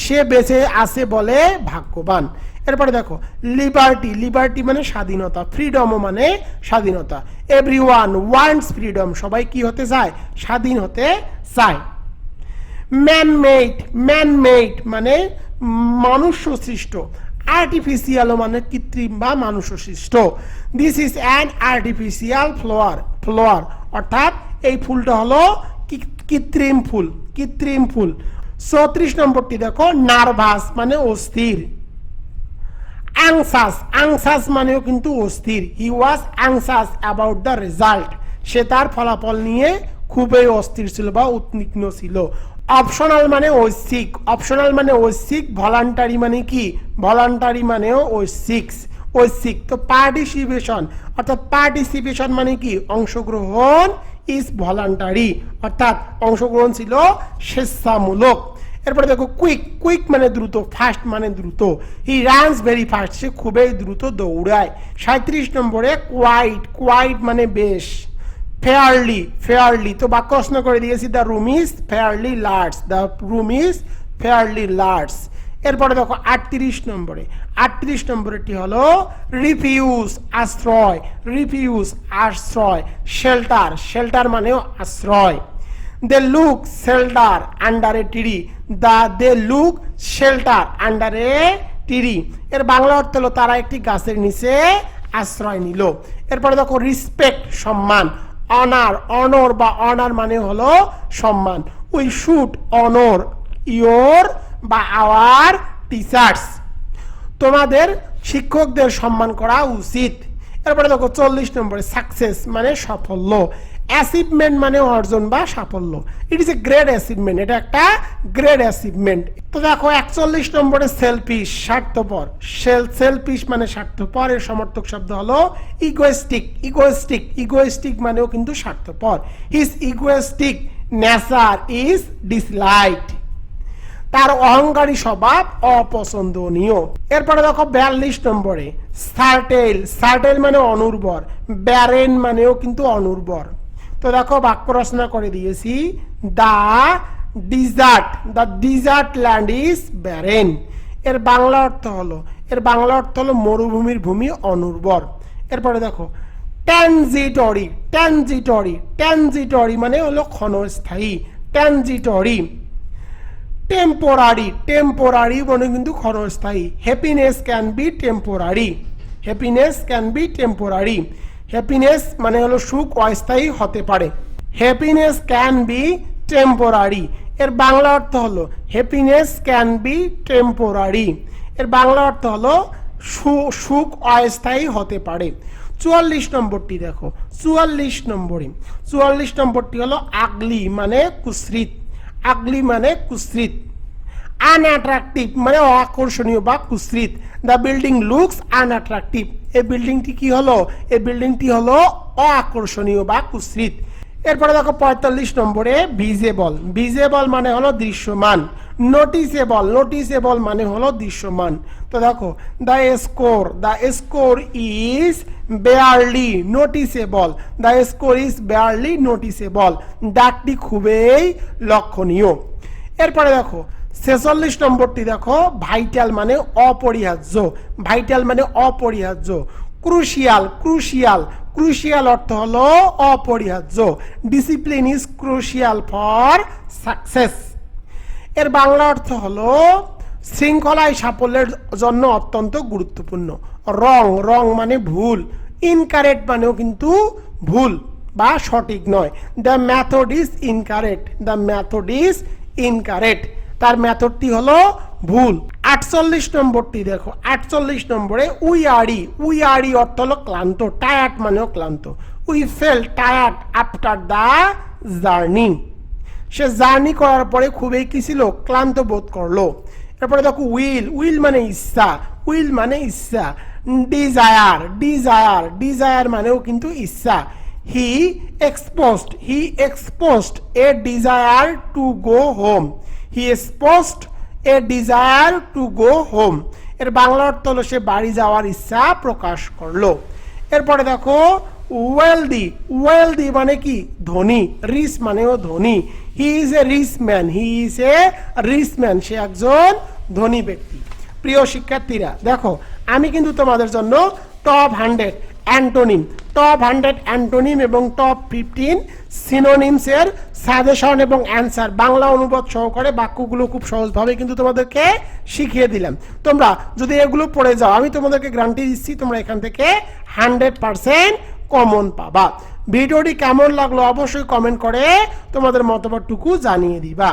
সে বেঁচে আছে বলে ভাগ্যবান। এরপরে দেখো লিবার্টি, লিবার্টি মানে স্বাধীনতা। ফ্রিডম মানে স্বাধীনতা। এভরিওয়ান ওয়ান্টস ফ্রিডম, সবাই কি হতে চায়, স্বাধীন হতে চায়। ম্যানমেড, ম্যানমেড মানে মানুষ সৃষ্ট। আর্টিফিশিয়াল মানে কৃত্রিম বা মানুষ সৃষ্ট। This is an artificial flower, flower অর্থাৎ এই ফুলটা হলো কৃত্রিম ফুল, কৃত্রিম ফুল। 34 নম্বরটি দেখো, নার্ভাস মানে অস্থির। অ্যাংসাস, অ্যাংসাস মানেও কিন্তু অস্থির। হি ওয়াজ অ্যাংসাস অ্যাবাউট দ্য রেজাল্ট, সে তার ফলাফল নিয়ে খুবই অস্থির ছিল বা উদ্বিগ্ন ছিল। অপশনাল মানে ঐচ্ছিক, অপশনাল মানে ঐচ্ছিক। ভলান্টারি মানে কি, ভলান্টারি মানেও ঐচ্ছিক, ঐচ্ছিক। তো পার্টিসিপেশন, অর্থাৎ পার্টিসিপেশন মানে কি, অংশগ্রহণ। ইজ ভলান্টারি অর্থাৎ অংশগ্রহণ ছিল স্বেচ্ছামূলক। এরপরে দেখো কুইক, কুইক মানে দ্রুত। ফাস্ট মানে দ্রুত। হি রানস ভেরি ফাস্ট, সে খুবই দ্রুত দৌড়ায়। 37 নম্বরে কোয়াইট, কোয়াইট মানে বেশ। ফেয়ারলি, ফেয়ারলি তো বাক্য রচনা করে দিয়েছি, the room is fairly large, the room is fairly large. এরপরে দেখো 38 নম্বরে, 38 নম্বরেরটি হলো রিফিউজ, আশ্রয়, রিফিউজ আশ্রয়, শেল্টার, শেল্টার মানেও আশ্রয়। They look shelter under a tree, they look shelter under a tree, এর বাংলা অর্থ হলো তারা একটি গাছের নিচে আশ্রয় নিল। এরপরে দেখো রিসপেক্ট, সম্মান, অনার, অনর বা অনার মানে হলো সম্মান। উই শুড অনর ইয়োর বা আওয়ার টিচার্স, তোমাদের শিক্ষকদের সম্মান করা উচিত। এরপরে দেখো 40 নম্বরে সাকসেস মানে সাফল্য, অ্যাচিভমেন্ট মানে অর্জন বা সাফল্য, ইট ইজ এ গ্রেট অ্যাচিভমেন্ট, এটা একটা গ্রেট অ্যাচিভমেন্ট। তো দেখো 41 নম্বরে সেলফিশ, স্বার্থপর, সেলফিশ মানে স্বার্থপর, এর সমর্থক শব্দ হলো ইগোয়েস্টিক, ইগোয়েস্টিক, ইগোয়েস্টিক মানেও কিন্তু স্বার্থপর। His egoistic nature is disliked, তার অহংকারী স্বভাব অপছন্দনীয়। এরপরে দেখো 42 নম্বরে সার্টেল, সার্টেল মানে অনুর্বর, ব্যারেন মানেও কিন্তু অনুর্বর। তো দেখো বাক্য রচনা করে দিয়েছি, the desert land is barren, এর বাংলা অর্থ হলো, এর বাংলা অর্থ হলো মরুভূমির ভূমি অনুর্বর। এরপরে দেখো ট্রানজিটরি, ট্রানজিটরি, ট্রানজিটরি মানে হলো ক্ষণস্থায়ী, ট্রানজিটরি। টেম্পোরারি, টেম্পোরারি মানে কিন্তু ক্ষণস্থায়ী। Happiness can be temporary, happiness can be temporary, happiness মানে হলো সুখ অস্থায়ী হতে পারে। হ্যাপিনেস ক্যান বি টেম্পোরারি, এর বাংলা অর্থ হলো হ্যাপিনেস ক্যান বি টেম্পোরারি, এর বাংলা অর্থ হলো সুখ অস্থায়ী হতে পারে। 44 নম্বরটি দেখো, 44 নম্বরে, 44 নম্বরটি হলো আগলি মানে কুৎসিত, আগলি মানে কুৎসিত। আনঅ্যাট্রাকটিভ মানে অআকর্ষণীয় বা কুৎসিত। দ্য বিল্ডিং লুকস আনঅ্যাট্রাকটিভ, এই বিল্ডিংটি কি হলো, এই বিল্ডিংটি হলো অআকর্ষণীয় বা কুৎসিত। এরপরে দেখো 45 নম্বরে ভিজেবল, ভিজেবল মানে হলো দৃশ্যমান। নোটিসেবল, নোটিসেবল মানে হলো দৃশ্যমান। তো দেখো the score is barely noticeable, the score is barely noticeable, ডাকটি খুবই লক্ষণীয়। এরপরে দেখো 46 নম্বরটি দেখো ভাইটাল মানে অপরিহার্য, ভাইটাল মানে অপরিহার্য। ক্রুশিয়াল, ক্রুশিয়াল, ক্রুশিয়াল অর্থ হলো অপরিহার্য। Discipline is crucial for success, এর বাংলা অর্থ হলো শৃঙ্খলায় সাফল্যের জন্য অত্যন্ত গুরুত্বপূর্ণ। রং, রং মানে ভুল। ইনকারেক্ট মানেও কিন্তু ভুল বা সঠিক নয়। The method is incorrect, the method is incorrect, তার মেথডটি হলো ভুল। 48 নম্বরটি দেখো, 48 নম্বরে উইয়ারি, উইয়ারি অর্থ হলো ক্লান্ত, টায়ার্ড মানেও ক্লান্ত। We fail tired after the journey, say journey করার পরে খুবই কি ছিল, ক্লান্ত বোধ করলো। এরপরে দেখো উইল, উইল মানে ইচ্ছা, উইল মানে ইচ্ছা। ডিজায়ার, ডিজায়ার, ডিজায়ার মানেও কিন্তু ইচ্ছা। He exposed a desire to go home, he exposed a desire to go home, এর বাংলা অর্থ হলো সে বাড়ি যাওয়ার ইচ্ছা প্রকাশ করলো। এরপরে দেখো ওয়েলদি, ওয়েলদি মানে কি ধনী, রিচ মানেও ধনী। He is a rich man, he is a rich man, সে একজন ধনী ব্যক্তি। প্রিয় শিক্ষার্থীরা দেখো আমি কিন্তু তোমাদের জন্য টপ 100 অ্যান্টোনিম, টপ 100 অ্যান্টোনিম এবং টপ 15 সিনোনিমস এর সাজেশন এবং অ্যান্সার বাংলা অনুবাদ সহকারে বাক্যগুলো খুব সহজভাবে কিন্তু তোমাদেরকে শিখিয়ে দিলাম। তোমরা যদি এগুলো পড়ে যাও আমি তোমাদেরকে গ্যারান্টি দিচ্ছি তোমরা এখান থেকে 100% কমন পাবা। ভিডিওটি কেমন লাগলো অবশ্যই কমেন্ট করে তোমাদের মতামতটুকু জানিয়ে দিবা।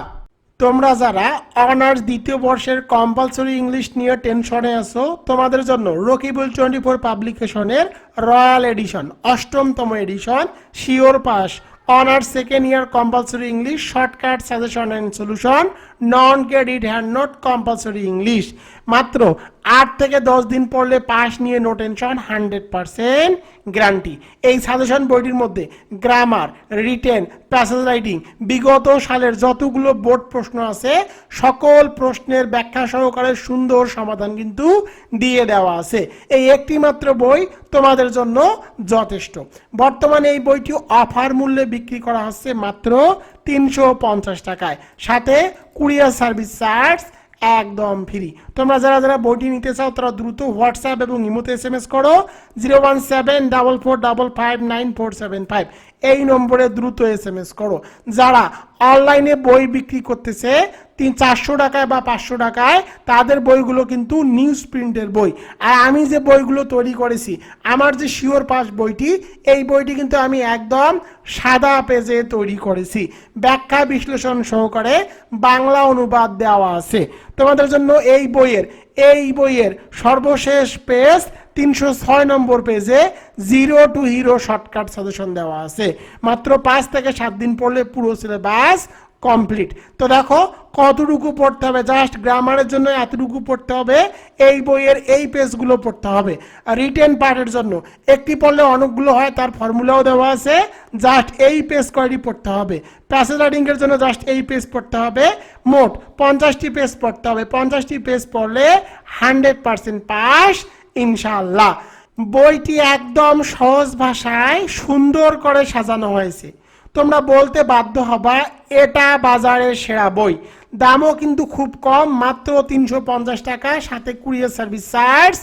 তোমরা যারা অনার্স দ্বিতীয় বর্ষের কম্পালসরি ইংলিশ নিয়ে টেনশনে আছো তোমাদের জন্য রকিবুল 24 পাবলিকেশনের রয়্যাল এডিশন 8তম edition sure pass honours second year compulsory English shortcut suggestion and solution non credit hand note compulsory English মাত্র 8 থেকে 10 দিন পড়লে পাস নিয়ে নো টেনশন 100% গ্যারান্টি। এই সাজেশন বইটির মধ্যে গ্রামার, রিটেন, প্যাসেজ রাইটিং বিগত সালের যতগুলো বোর্ড প্রশ্ন আছে সকল প্রশ্নের ব্যাখ্যা সহকারে সুন্দর সমাধান কিন্তু দিয়ে দেওয়া আছে। এই একটি মাত্র বই তোমাদের জন্য যথেষ্ট। বর্তমানে এই বইটি অফার মূল্যে বিক্রি করা হচ্ছে মাত্র 350 টাকায়, সাথে কুরিয়ার সার্ভিস চার্জ একদম ফ্রি। তোমরা যারা যারা বইটি নিতে চাও তারা দ্রুত হোয়াটসঅ্যাপ এবং ইমোতে SMS করো 01744559475 এই নম্বরে দ্রুত SMS করো। যারা অনলাইনে বই বিক্রি করতেছে 400 টাকায় বা 500 টাকায়, তাদের বইগুলো কিন্তু নিউজ প্রিন্টের বই। আর আমি যে বইগুলো তৈরি করেছি, আমার যে শিওর পাস বইটি, এই বইটি কিন্তু আমি একদম সাদা পেজে তৈরি করেছি, ব্যাখ্যা বিশ্লেষণ সহকারে বাংলা অনুবাদ দেওয়া আছে তোমাদের জন্য। এই বইয়ের সর্বশেষ পেজ 306 নম্বর পেজে zero two hero shortcut suggestion দেওয়া আছে। মাত্র 5 থেকে 7 দিন পড়লে পুরো সিলেবাস কমপ্লিট। তো দেখো কতটুকু পড়তে হবে, জাস্ট গ্রামারের জন্য এতটুকু পড়তে হবে, এই বইয়ের এই পেজগুলো পড়তে হবে। আর রিটেন পার্টের জন্য একটি পড়লে অনেকগুলো হয়, তার ফর্মুলাও দেওয়া আছে, জাস্ট এই পেজ কয়টি পড়তে হবে। প্যাসেজ রাইটিংয়ের জন্য জাস্ট এই পেজ পড়তে হবে, মোট 50টি পেজ পড়তে হবে। 50টি পেজ পড়লে 100% পাস ইনশাআল্লাহ। বইটি একদম সহজ ভাষায় সুন্দর করে সাজানো হয়েছে। তোমরা বলতে বাধ্য হবা এটা বাজারের সেরা বই। দামও কিন্তু খুব কম, মাত্র 350 টাকা, সাথে কুরিয়ার সার্ভিস চার্জ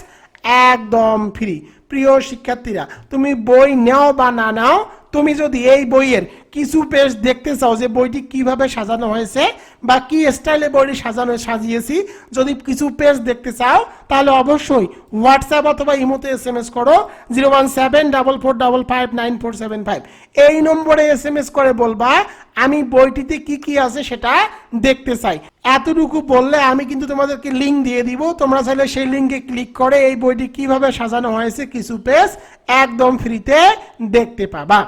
একদম ফ্রি। প্রিয় শিক্ষার্থীরা, তুমি বই নাও বা না নাও, তুমি যদি এই বইয়ের কিছু পেজ দেখতে চাও যে বইটি কিভাবে সাজানো হয়েছে বা কি স্টাইলে বইটি সাজিয়েছি, যদি কিছু পেজ দেখতে চাও তাহলে অবশ্যই হোয়াটসঅ্যাপ অথবা ইমোতে SMS করো 01744559475 এই নম্বরে SMS করে বলবা আমি বইটিতে কি কি আছে সেটা দেখতে চাই। এতটুকু বললে আমি কিন্তু তোমাদেরকে লিঙ্ক দিয়ে দিব, তোমরা চাইলে সেই লিঙ্কে ক্লিক করে এই বইটি কিভাবে সাজানো হয়েছে কিছু পেজ একদম ফ্রিতে দেখতে পাবা।